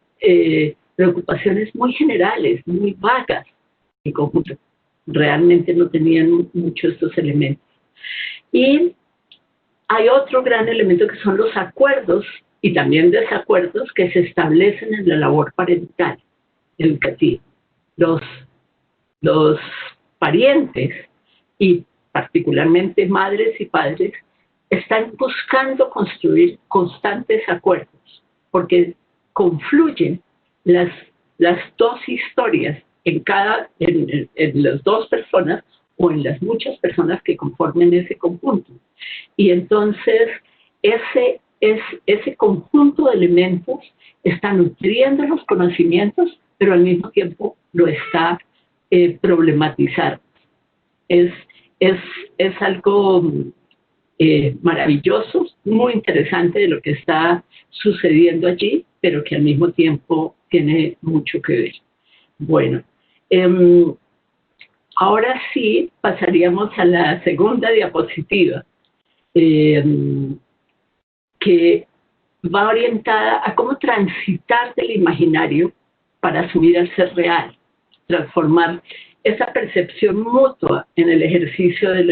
preocupaciones muy generales, muy vagas en conjunto. Realmente no tenían mucho estos elementos. Y hay otro gran elemento que son los acuerdos y también desacuerdos que se establecen en la labor parental educativa. Los parientes y particularmente madres y padres están buscando construir constantes acuerdos porque confluyen las 2 historias en las 2 personas o en las muchas personas que conformen ese conjunto. Y entonces ese conjunto de elementos está nutriendo los conocimientos, pero al mismo tiempo lo está problematizando. Es algo maravilloso, muy interesante de lo que está sucediendo allí, pero que al mismo tiempo tiene mucho que ver. Bueno, ahora sí pasaríamos a la segunda diapositiva, que va orientada a cómo transitar del imaginario para asumir el ser real, transformar esa percepción mutua en el ejercicio del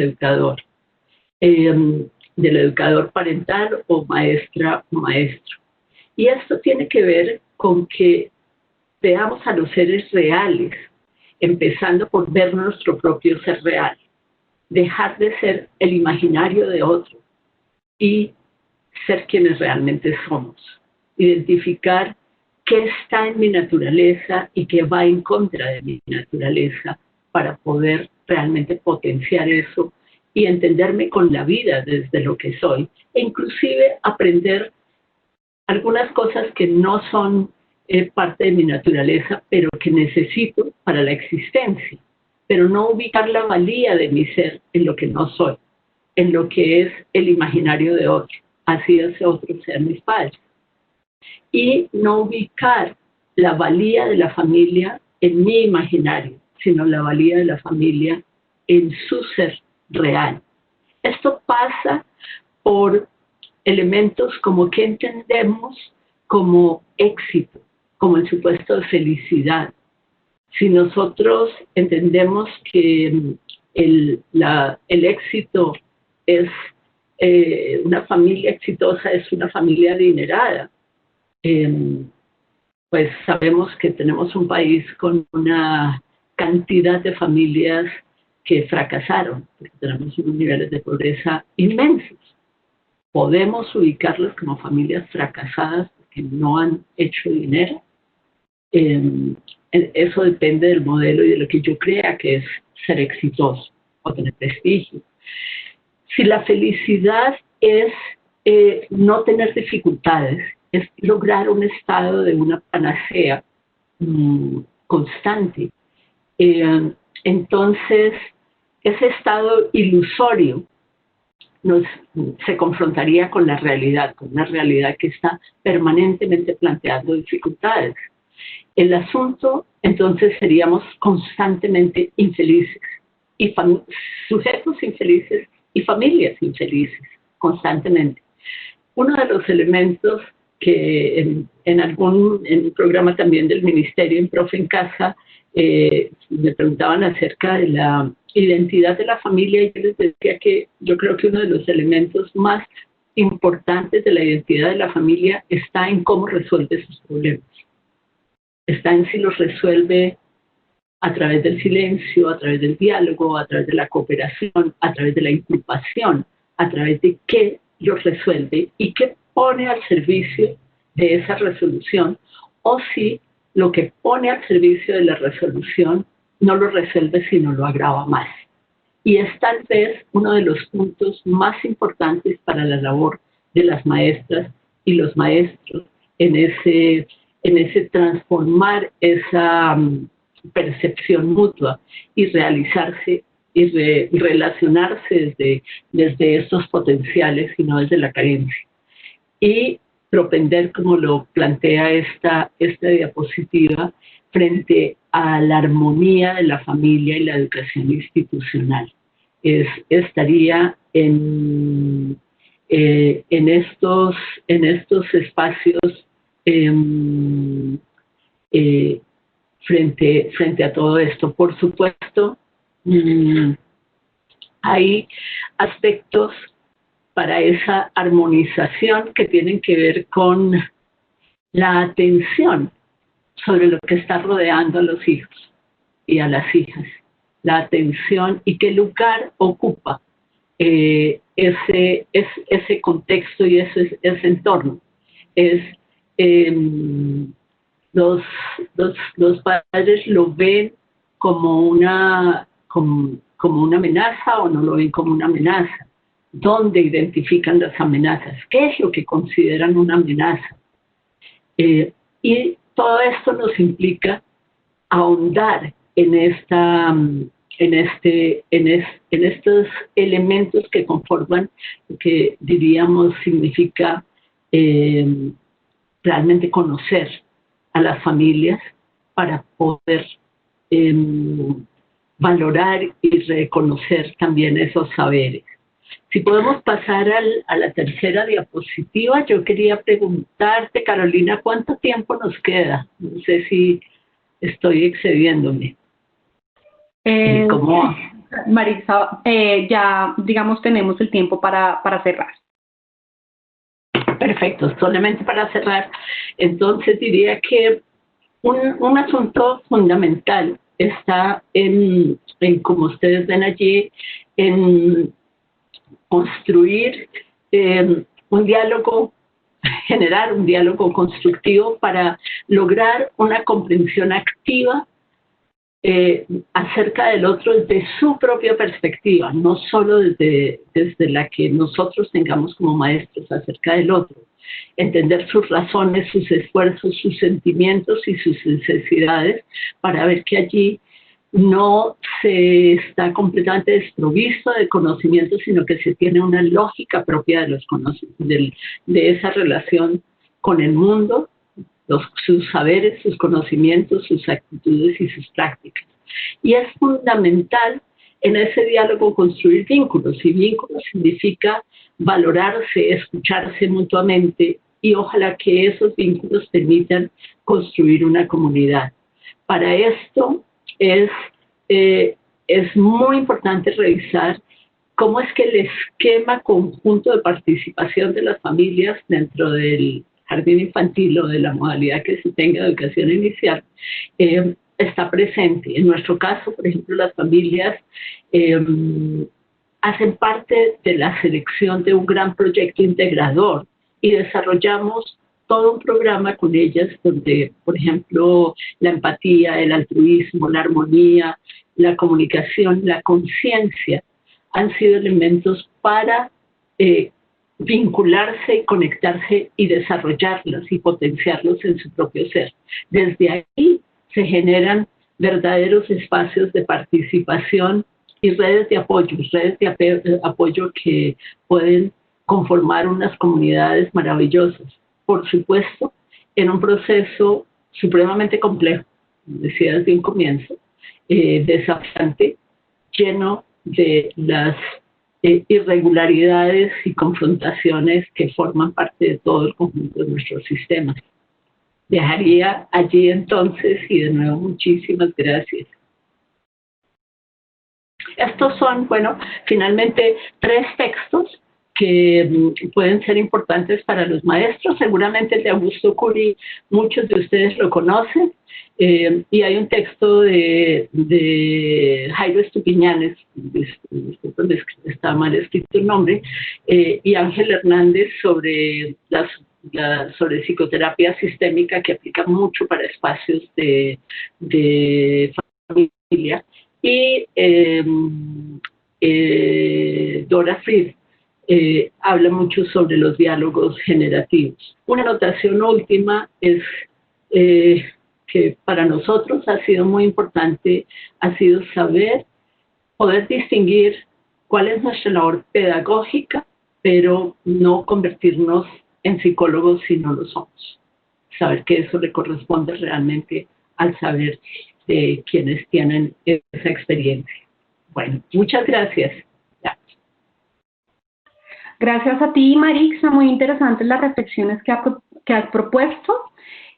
educador parental o maestra o maestro. Y esto tiene que ver con que veamos a los seres reales, empezando por ver nuestro propio ser real, dejar de ser el imaginario de otro y ser quienes realmente somos, identificar qué está en mi naturaleza y qué va en contra de mi naturaleza para poder realmente potenciar eso y entenderme con la vida desde lo que soy e inclusive aprender algunas cosas que no son parte de mi naturaleza, pero que necesito para la existencia, pero no ubicar la valía de mi ser en lo que no soy, en lo que es el imaginario de otro, así ese otro sean mis padres. Y no ubicar la valía de la familia en mi imaginario, sino la valía de la familia en su ser real. Esto pasa por elementos como que entendemos como éxito, como el supuesto de felicidad. Si nosotros entendemos que el éxito es una familia exitosa, es una familia adinerada, pues sabemos que tenemos un país con una cantidad de familias que fracasaron, porque tenemos unos niveles de pobreza inmensos. Podemos ubicarlos como familias fracasadas porque no han hecho dinero. Eso depende del modelo y de lo que yo crea que es ser exitoso o tener prestigio. Si la felicidad es no tener dificultades, es lograr un estado de una panacea constante, entonces ese estado ilusorio se confrontaría con la realidad, con una realidad que está permanentemente planteando dificultades. El asunto, entonces, seríamos constantemente infelices, y sujetos infelices y familias infelices, constantemente. Uno de los elementos que en un programa también del Ministerio, en Profe en Casa, me preguntaban acerca de la identidad de la familia, y yo les decía que yo creo que uno de los elementos más importantes de la identidad de la familia está en cómo resuelve sus problemas. Está en si los resuelve a través del silencio, a través del diálogo, a través de la cooperación, a través de la inculpación, a través de qué los resuelve y qué pone al servicio de esa resolución, o si lo que pone al servicio de la resolución no lo resuelve, sino lo agrava más. Y es tal vez uno de los puntos más importantes para la labor de las maestras y los maestros en ese transformar esa percepción mutua y realizarse y relacionarse desde estos potenciales y no desde la carencia. Y propender, como lo plantea esta diapositiva, frente a la armonía de la familia y la educación institucional. Estaría en estos espacios frente a todo esto. Por supuesto, hay aspectos para esa armonización que tienen que ver con la atención sobre lo que está rodeando a los hijos y a las hijas. La atención y qué lugar ocupa ese contexto y ese entorno. Los padres lo ven como una amenaza o no lo ven como una amenaza. ¿Dónde identifican las amenazas? ¿Qué es lo que consideran una amenaza? Y todo esto nos implica ahondar en estos elementos que conforman lo que diríamos significa realmente conocer a las familias para poder valorar y reconocer también esos saberes. Si podemos pasar a la tercera diapositiva, yo quería preguntarte, Carolina, ¿cuánto tiempo nos queda? No sé si estoy excediéndome. ¿Cómo? Marisa, ya, digamos, tenemos el tiempo para cerrar. Perfecto, solamente para cerrar. Entonces diría que un asunto fundamental está en, como ustedes ven allí, en construir un diálogo, generar un diálogo constructivo para lograr una comprensión activa acerca del otro desde su propia perspectiva, no solo desde la que nosotros tengamos como maestros acerca del otro. Entender sus razones, sus esfuerzos, sus sentimientos y sus necesidades para ver que allí no se está completamente desprovisto de conocimiento, sino que se tiene una lógica propia de los de esa relación con el mundo, sus saberes, sus conocimientos, sus actitudes y sus prácticas. Y es fundamental en ese diálogo construir vínculos, y vínculos significa valorarse, escucharse mutuamente, y ojalá que esos vínculos permitan construir una comunidad. Para esto es muy importante revisar cómo es que el esquema conjunto de participación de las familias dentro del jardín infantil o de la modalidad que se tenga de educación inicial está presente. En nuestro caso, por ejemplo, las familias hacen parte de la selección de un gran proyecto integrador y desarrollamos todo un programa con ellas donde, por ejemplo, la empatía, el altruismo, la armonía, la comunicación, la conciencia han sido elementos para vincularse y conectarse y desarrollarlos y potenciarlos en su propio ser. Desde ahí se generan verdaderos espacios de participación y redes de apoyo que pueden conformar unas comunidades maravillosas. Por supuesto, en un proceso supremamente complejo, como decía desde un comienzo, desafiante, lleno de las irregularidades y confrontaciones que forman parte de todo el conjunto de nuestros sistemas. Dejaría allí entonces, y de nuevo muchísimas gracias. Estos son, bueno, finalmente 3 textos que pueden ser importantes para los maestros. Seguramente el de Augusto Curi, muchos de ustedes lo conocen. Y hay un texto de Jairo Estupiñanes, donde está mal escrito el nombre, y Ángel Hernández sobre sobre psicoterapia sistémica, que aplica mucho para espacios de familia. Y Dora Fried habla mucho sobre los diálogos generativos. Una anotación última es que para nosotros ha sido muy importante, ha sido poder distinguir cuál es nuestra labor pedagógica, pero no convertirnos en psicólogos si no lo somos. Saber que eso le corresponde realmente al saber de quienes tienen esa experiencia. Bueno, muchas gracias. Ya. Gracias a ti, Marixa. Muy interesantes las reflexiones que has propuesto.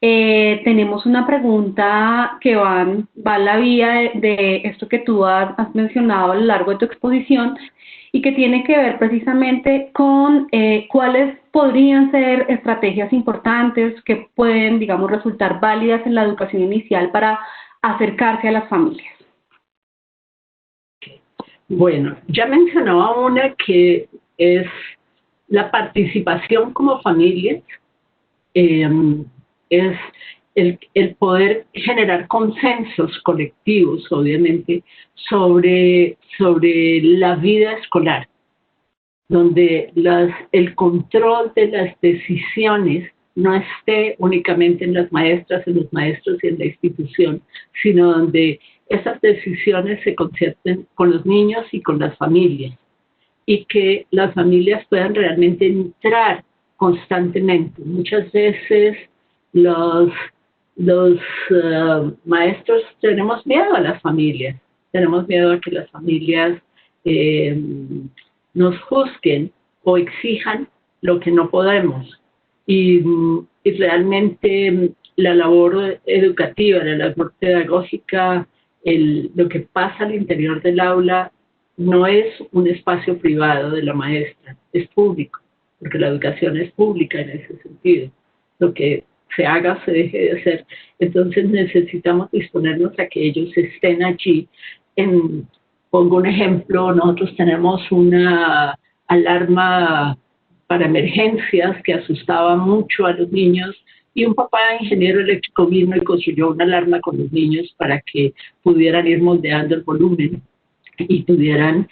Tenemos una pregunta que va en la vía de esto que tú has mencionado a lo largo de tu exposición y que tiene que ver precisamente con cuáles podrían ser estrategias importantes que pueden, digamos, resultar válidas en la educación inicial para acercarse a las familias. Bueno, ya mencionaba una que es la participación como familia, es el poder generar consensos colectivos, obviamente, sobre la vida escolar, donde el control de las decisiones no esté únicamente en las maestras, en los maestros y en la institución, sino donde esas decisiones se concerten con los niños y con las familias, y que las familias puedan realmente entrar constantemente. Muchas veces los maestros tenemos miedo a las familias, tenemos miedo a que las familias nos juzguen o exijan lo que no podemos. Y realmente la labor educativa, la labor pedagógica, lo que pasa al interior del aula no es un espacio privado de la maestra, es público, porque la educación es pública en ese sentido. Lo que se haga, se deje de hacer. Entonces necesitamos disponernos a que ellos estén allí. Pongo un ejemplo, nosotros tenemos una alarma para emergencias que asustaba mucho a los niños, y un papá ingeniero eléctrico vino y construyó una alarma con los niños para que pudieran ir moldeando el volumen y pudieran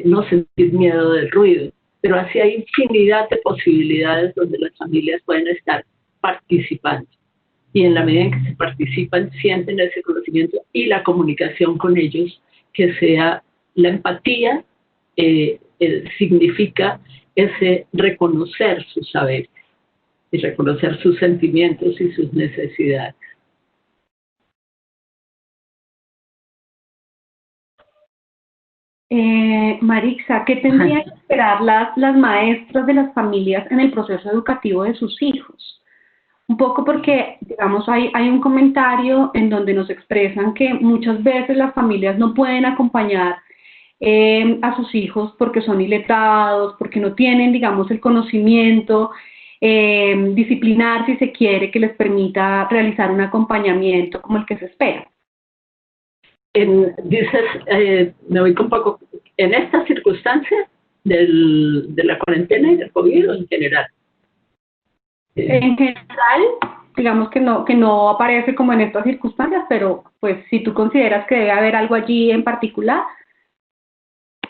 no sentir miedo del ruido. Pero así hay infinidad de posibilidades donde las familias pueden estar participando. Y en la medida en que se participan, sienten ese conocimiento y la comunicación con ellos, que sea la empatía, significa ese reconocer sus saberes y reconocer sus sentimientos y sus necesidades. Marixa, ¿qué tendrían que esperar las maestras de las familias en el proceso educativo de sus hijos? Un poco porque, digamos, hay un comentario en donde nos expresan que muchas veces las familias no pueden acompañar a sus hijos porque son iletrados, porque no tienen, digamos, el conocimiento disciplinar, si se quiere, que les permita realizar un acompañamiento como el que se espera. Me voy un poco, en esta circunstancia de la cuarentena y del COVID o en general. En general, digamos que no aparece como en estas circunstancias, pero pues si tú consideras que debe haber algo allí en particular.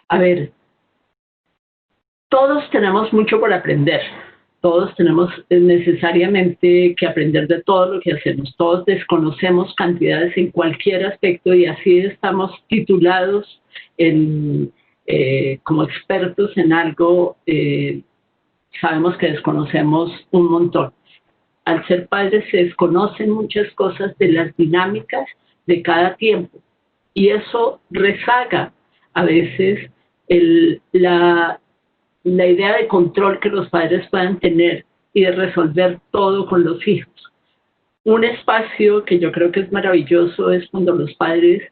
A ver, todos tenemos mucho por aprender. Todos tenemos necesariamente que aprender de todo lo que hacemos. Todos desconocemos cantidades en cualquier aspecto y así estamos titulados como expertos en algo. Sabemos que desconocemos un montón. al ser padres se desconocen muchas cosas de las dinámicas de cada tiempo y eso rezaga a veces la idea de control que los padres puedan tener y de resolver todo con los hijos. Un espacio que yo creo que es maravilloso es cuando los padres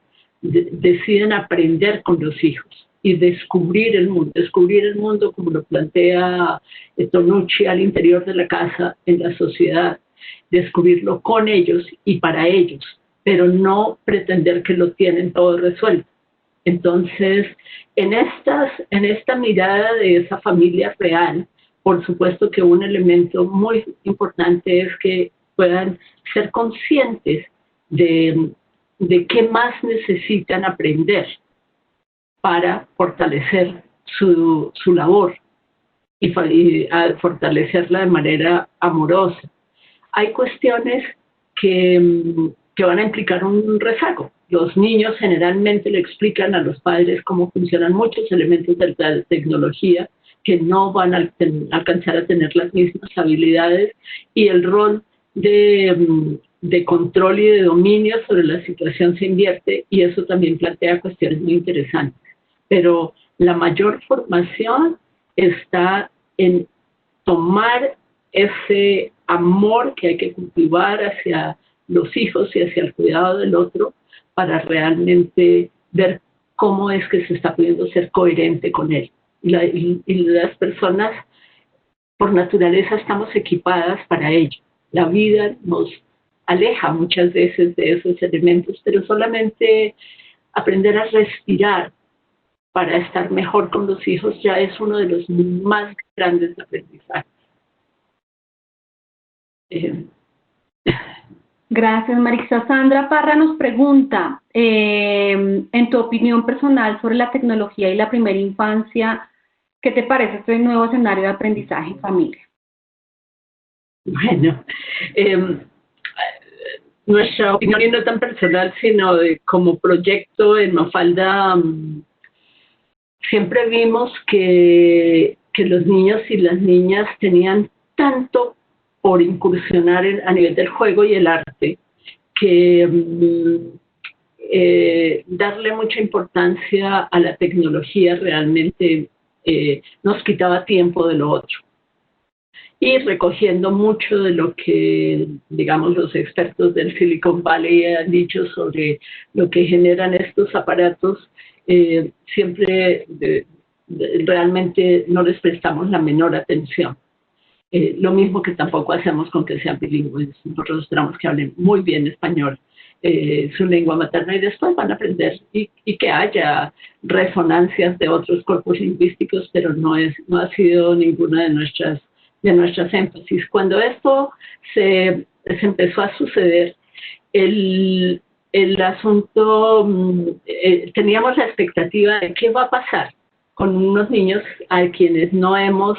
deciden aprender con los hijos y descubrir el mundo como lo plantea Tonucci al interior de la casa, en la sociedad, descubrirlo con ellos y para ellos, pero no pretender que lo tienen todo resuelto. Entonces, en esta mirada de esa familia real, por supuesto que un elemento muy importante es que puedan ser conscientes de qué más necesitan aprender para fortalecer su labor y fortalecerla de manera amorosa. Hay cuestiones que van a implicar un rezago. Los niños generalmente le explican a los padres cómo funcionan muchos elementos de la tecnología que no van a alcanzar a tener las mismas habilidades y el rol de control y de dominio sobre la situación se invierte y eso también plantea cuestiones muy interesantes. Pero la mayor formación está en tomar ese amor que hay que cultivar hacia los hijos y hacia el cuidado del otro para realmente ver cómo es que se está pudiendo ser coherente con él. Y las personas, por naturaleza, estamos equipadas para ello. La vida nos aleja muchas veces de esos elementos, pero solamente aprender a respirar para estar mejor con los hijos ya es uno de los más grandes aprendizajes. Gracias, Marisa. Sandra Parra nos pregunta, en tu opinión personal sobre la tecnología y la primera infancia, ¿qué te parece este nuevo escenario de aprendizaje en familia? Bueno, nuestra opinión no tan personal, sino como proyecto en Mafalda, siempre vimos que los niños y las niñas tenían tanto por incursionar a nivel del juego y el arte, que darle mucha importancia a la tecnología realmente nos quitaba tiempo de lo otro. Y recogiendo mucho de lo que, digamos, los expertos del Silicon Valley han dicho sobre lo que generan estos aparatos, siempre realmente no les prestamos la menor atención. Lo mismo que tampoco hacemos con que sean bilingües. Nosotros esperamos que hablen muy bien español, su lengua materna, y después van a aprender y que haya resonancias de otros cuerpos lingüísticos, pero no ha sido ninguna de nuestras énfasis. Cuando esto se empezó a suceder, el asunto, teníamos la expectativa de qué va a pasar con unos niños a quienes no hemos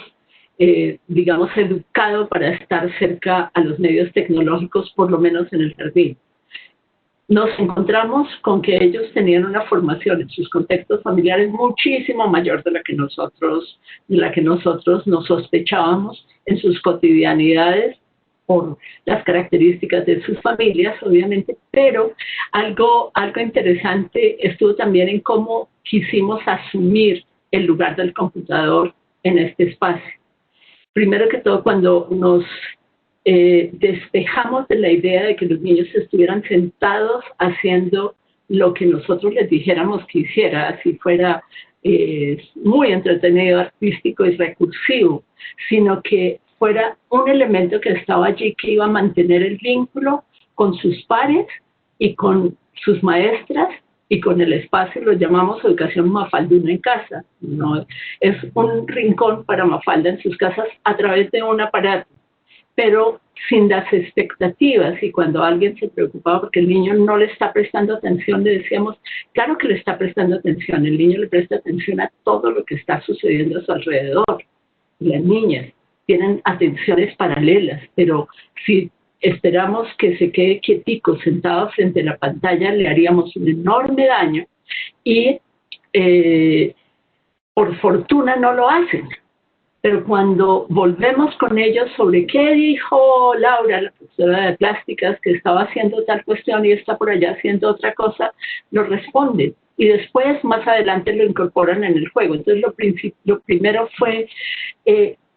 digamos, educado para estar cerca a los medios tecnológicos, por lo menos en el jardín. Nos encontramos con que ellos tenían una formación en sus contextos familiares muchísimo mayor de la que nosotros nos sospechábamos en sus cotidianidades por las características de sus familias, obviamente, pero algo interesante estuvo también en cómo quisimos asumir el lugar del computador en este espacio. Primero que todo, cuando nos despejamos de la idea de que los niños estuvieran sentados haciendo lo que nosotros les dijéramos que hiciera, así fuera muy entretenido, artístico y recursivo, sino que fuera un elemento que estaba allí que iba a mantener el vínculo con sus pares y con sus maestras y con el espacio. Lo llamamos educación mafalduna en casa, ¿no? Es un rincón para Mafalda en sus casas a través de un aparato, pero sin las expectativas. Y cuando alguien se preocupaba porque el niño no le está prestando atención, le decíamos, claro que le está prestando atención, el niño le presta atención a todo lo que está sucediendo a su alrededor. Las niñas tienen atenciones paralelas, pero si esperamos que se quede quietico, sentado frente a la pantalla, le haríamos un enorme daño y por fortuna no lo hacen. Pero cuando volvemos con ellos sobre qué dijo Laura, la profesora de plásticas, que estaba haciendo tal cuestión y está por allá haciendo otra cosa, lo responden. Y después, más adelante, lo incorporan en el juego. Entonces, lo primero fue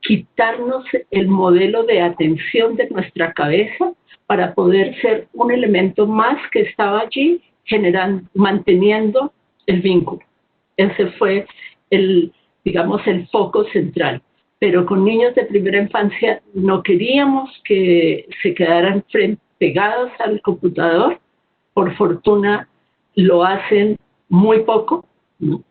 quitarnos el modelo de atención de nuestra cabeza para poder ser un elemento más que estaba allí, manteniendo el vínculo. Ese fue digamos, el foco central. Pero con niños de primera infancia no queríamos que se quedaran pegados al computador. Por fortuna lo hacen muy poco, ¿no?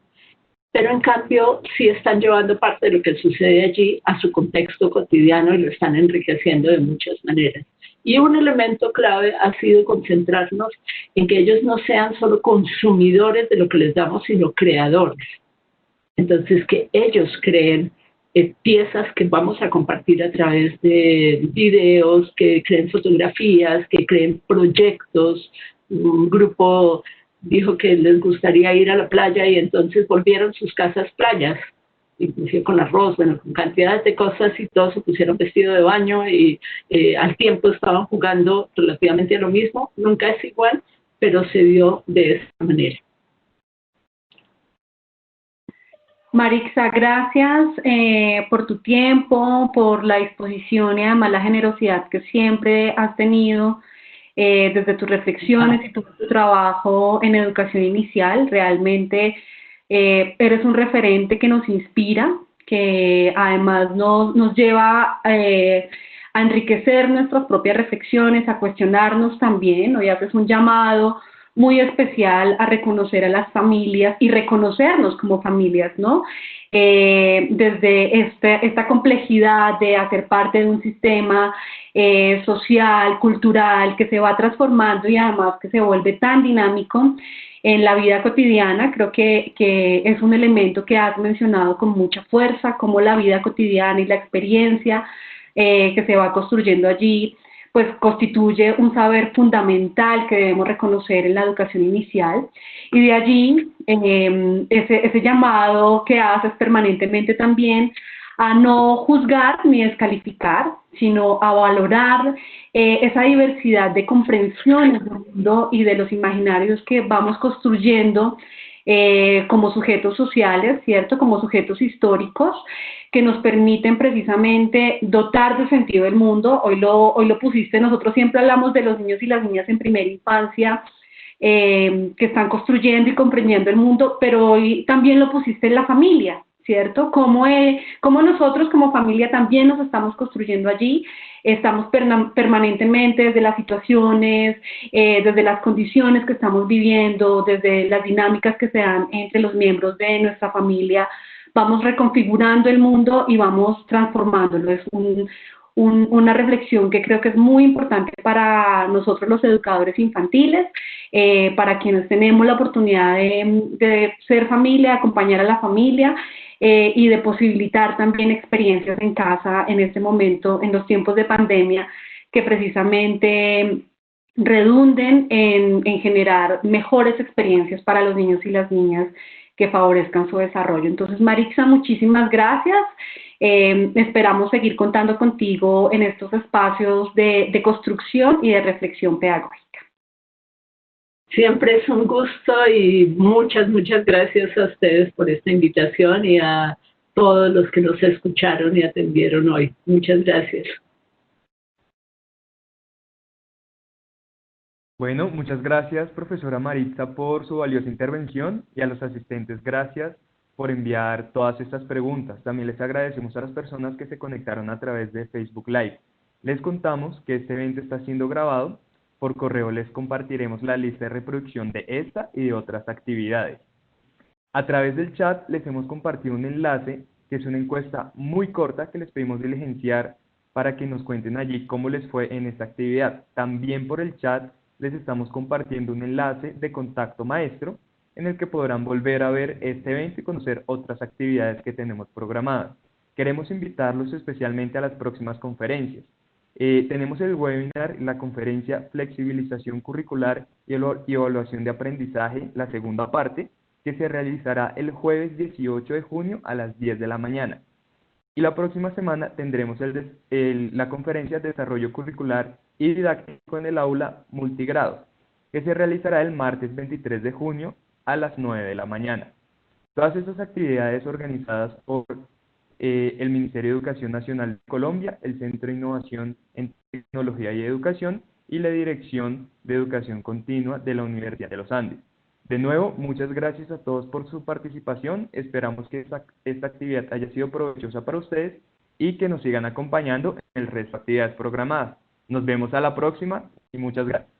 Pero en cambio sí están llevando parte de lo que sucede allí a su contexto cotidiano y lo están enriqueciendo de muchas maneras. Y un elemento clave ha sido concentrarnos en que ellos no sean solo consumidores de lo que les damos, sino creadores. Entonces, que ellos creen piezas que vamos a compartir a través de videos, que creen fotografías, que creen proyectos. Un grupo dijo que les gustaría ir a la playa y entonces volvieron sus casas playas, inclusive con arroz, bueno, con cantidades de cosas, y todos se pusieron vestido de baño y al tiempo estaban jugando relativamente a lo mismo. Nunca es igual, pero se dio de esta manera. Marixa, gracias por tu tiempo, por la disposición y además la generosidad que siempre has tenido desde tus reflexiones y tu trabajo en educación inicial. Realmente eres un referente que nos inspira, que además nos lleva a enriquecer nuestras propias reflexiones, a cuestionarnos también. Hoy haces un llamado muy especial a reconocer a las familias y reconocernos como familias, ¿no? Desde esta complejidad de hacer parte de un sistema social, cultural, que se va transformando y además que se vuelve tan dinámico en la vida cotidiana. Creo que es un elemento que has mencionado con mucha fuerza, como la vida cotidiana y la experiencia que se va construyendo allí, pues constituye un saber fundamental que debemos reconocer en la educación inicial. Y de allí ese llamado que haces permanentemente también a no juzgar ni descalificar, sino a valorar esa diversidad de comprensiones del mundo y de los imaginarios que vamos construyendo como sujetos sociales, ¿cierto? Como sujetos históricos, que nos permiten precisamente dotar de sentido del mundo. Hoy lo pusiste, nosotros siempre hablamos de los niños y las niñas en primera infancia, que están construyendo y comprendiendo el mundo, pero hoy también lo pusiste en la familia, ¿cierto? Cómo nosotros como familia también nos estamos construyendo allí, estamos permanentemente desde las situaciones, desde las condiciones que estamos viviendo, desde las dinámicas que se dan entre los miembros de nuestra familia, vamos reconfigurando el mundo y vamos transformándolo. Es una reflexión que creo que es muy importante para nosotros los educadores infantiles, para quienes tenemos la oportunidad de ser familia, acompañar a la familia, y de posibilitar también experiencias en casa en este momento, en los tiempos de pandemia, que precisamente redunden en generar mejores experiencias para los niños y las niñas que favorezcan su desarrollo. Entonces, Marixa, muchísimas gracias. Esperamos seguir contando contigo en estos espacios de construcción y de reflexión pedagógica. Siempre es un gusto y muchas gracias a ustedes por esta invitación y a todos los que nos escucharon y atendieron hoy. Muchas gracias. Bueno, muchas gracias, profesora Maritza, por su valiosa intervención, y a los asistentes, gracias por enviar todas estas preguntas. También les agradecemos a las personas que se conectaron a través de Facebook Live. Les contamos que este evento está siendo grabado. Por correo les compartiremos la lista de reproducción de esta y de otras actividades. A través del chat les hemos compartido un enlace que es una encuesta muy corta que les pedimos diligenciar para que nos cuenten allí cómo les fue en esta actividad. También por el chat les estamos compartiendo un enlace de contacto maestro en el que podrán volver a ver este evento y conocer otras actividades que tenemos programadas. Queremos invitarlos especialmente a las próximas conferencias. Tenemos el webinar, la conferencia Flexibilización Curricular y Evaluación de Aprendizaje, la segunda parte, que se realizará el jueves 18 de junio a las 10 de la mañana. Y la próxima semana tendremos la conferencia de Desarrollo Curricular y Didáctico en el Aula Multigrado, que se realizará el martes 23 de junio a las 9 de la mañana. Todas estas actividades organizadas por el Ministerio de Educación Nacional de Colombia, el Centro de Innovación en Tecnología y Educación y la Dirección de Educación Continua de la Universidad de los Andes. De nuevo, muchas gracias a todos por su participación. Esperamos que esta actividad haya sido provechosa para ustedes y que nos sigan acompañando en el resto de actividades programadas. Nos vemos a la próxima y muchas gracias.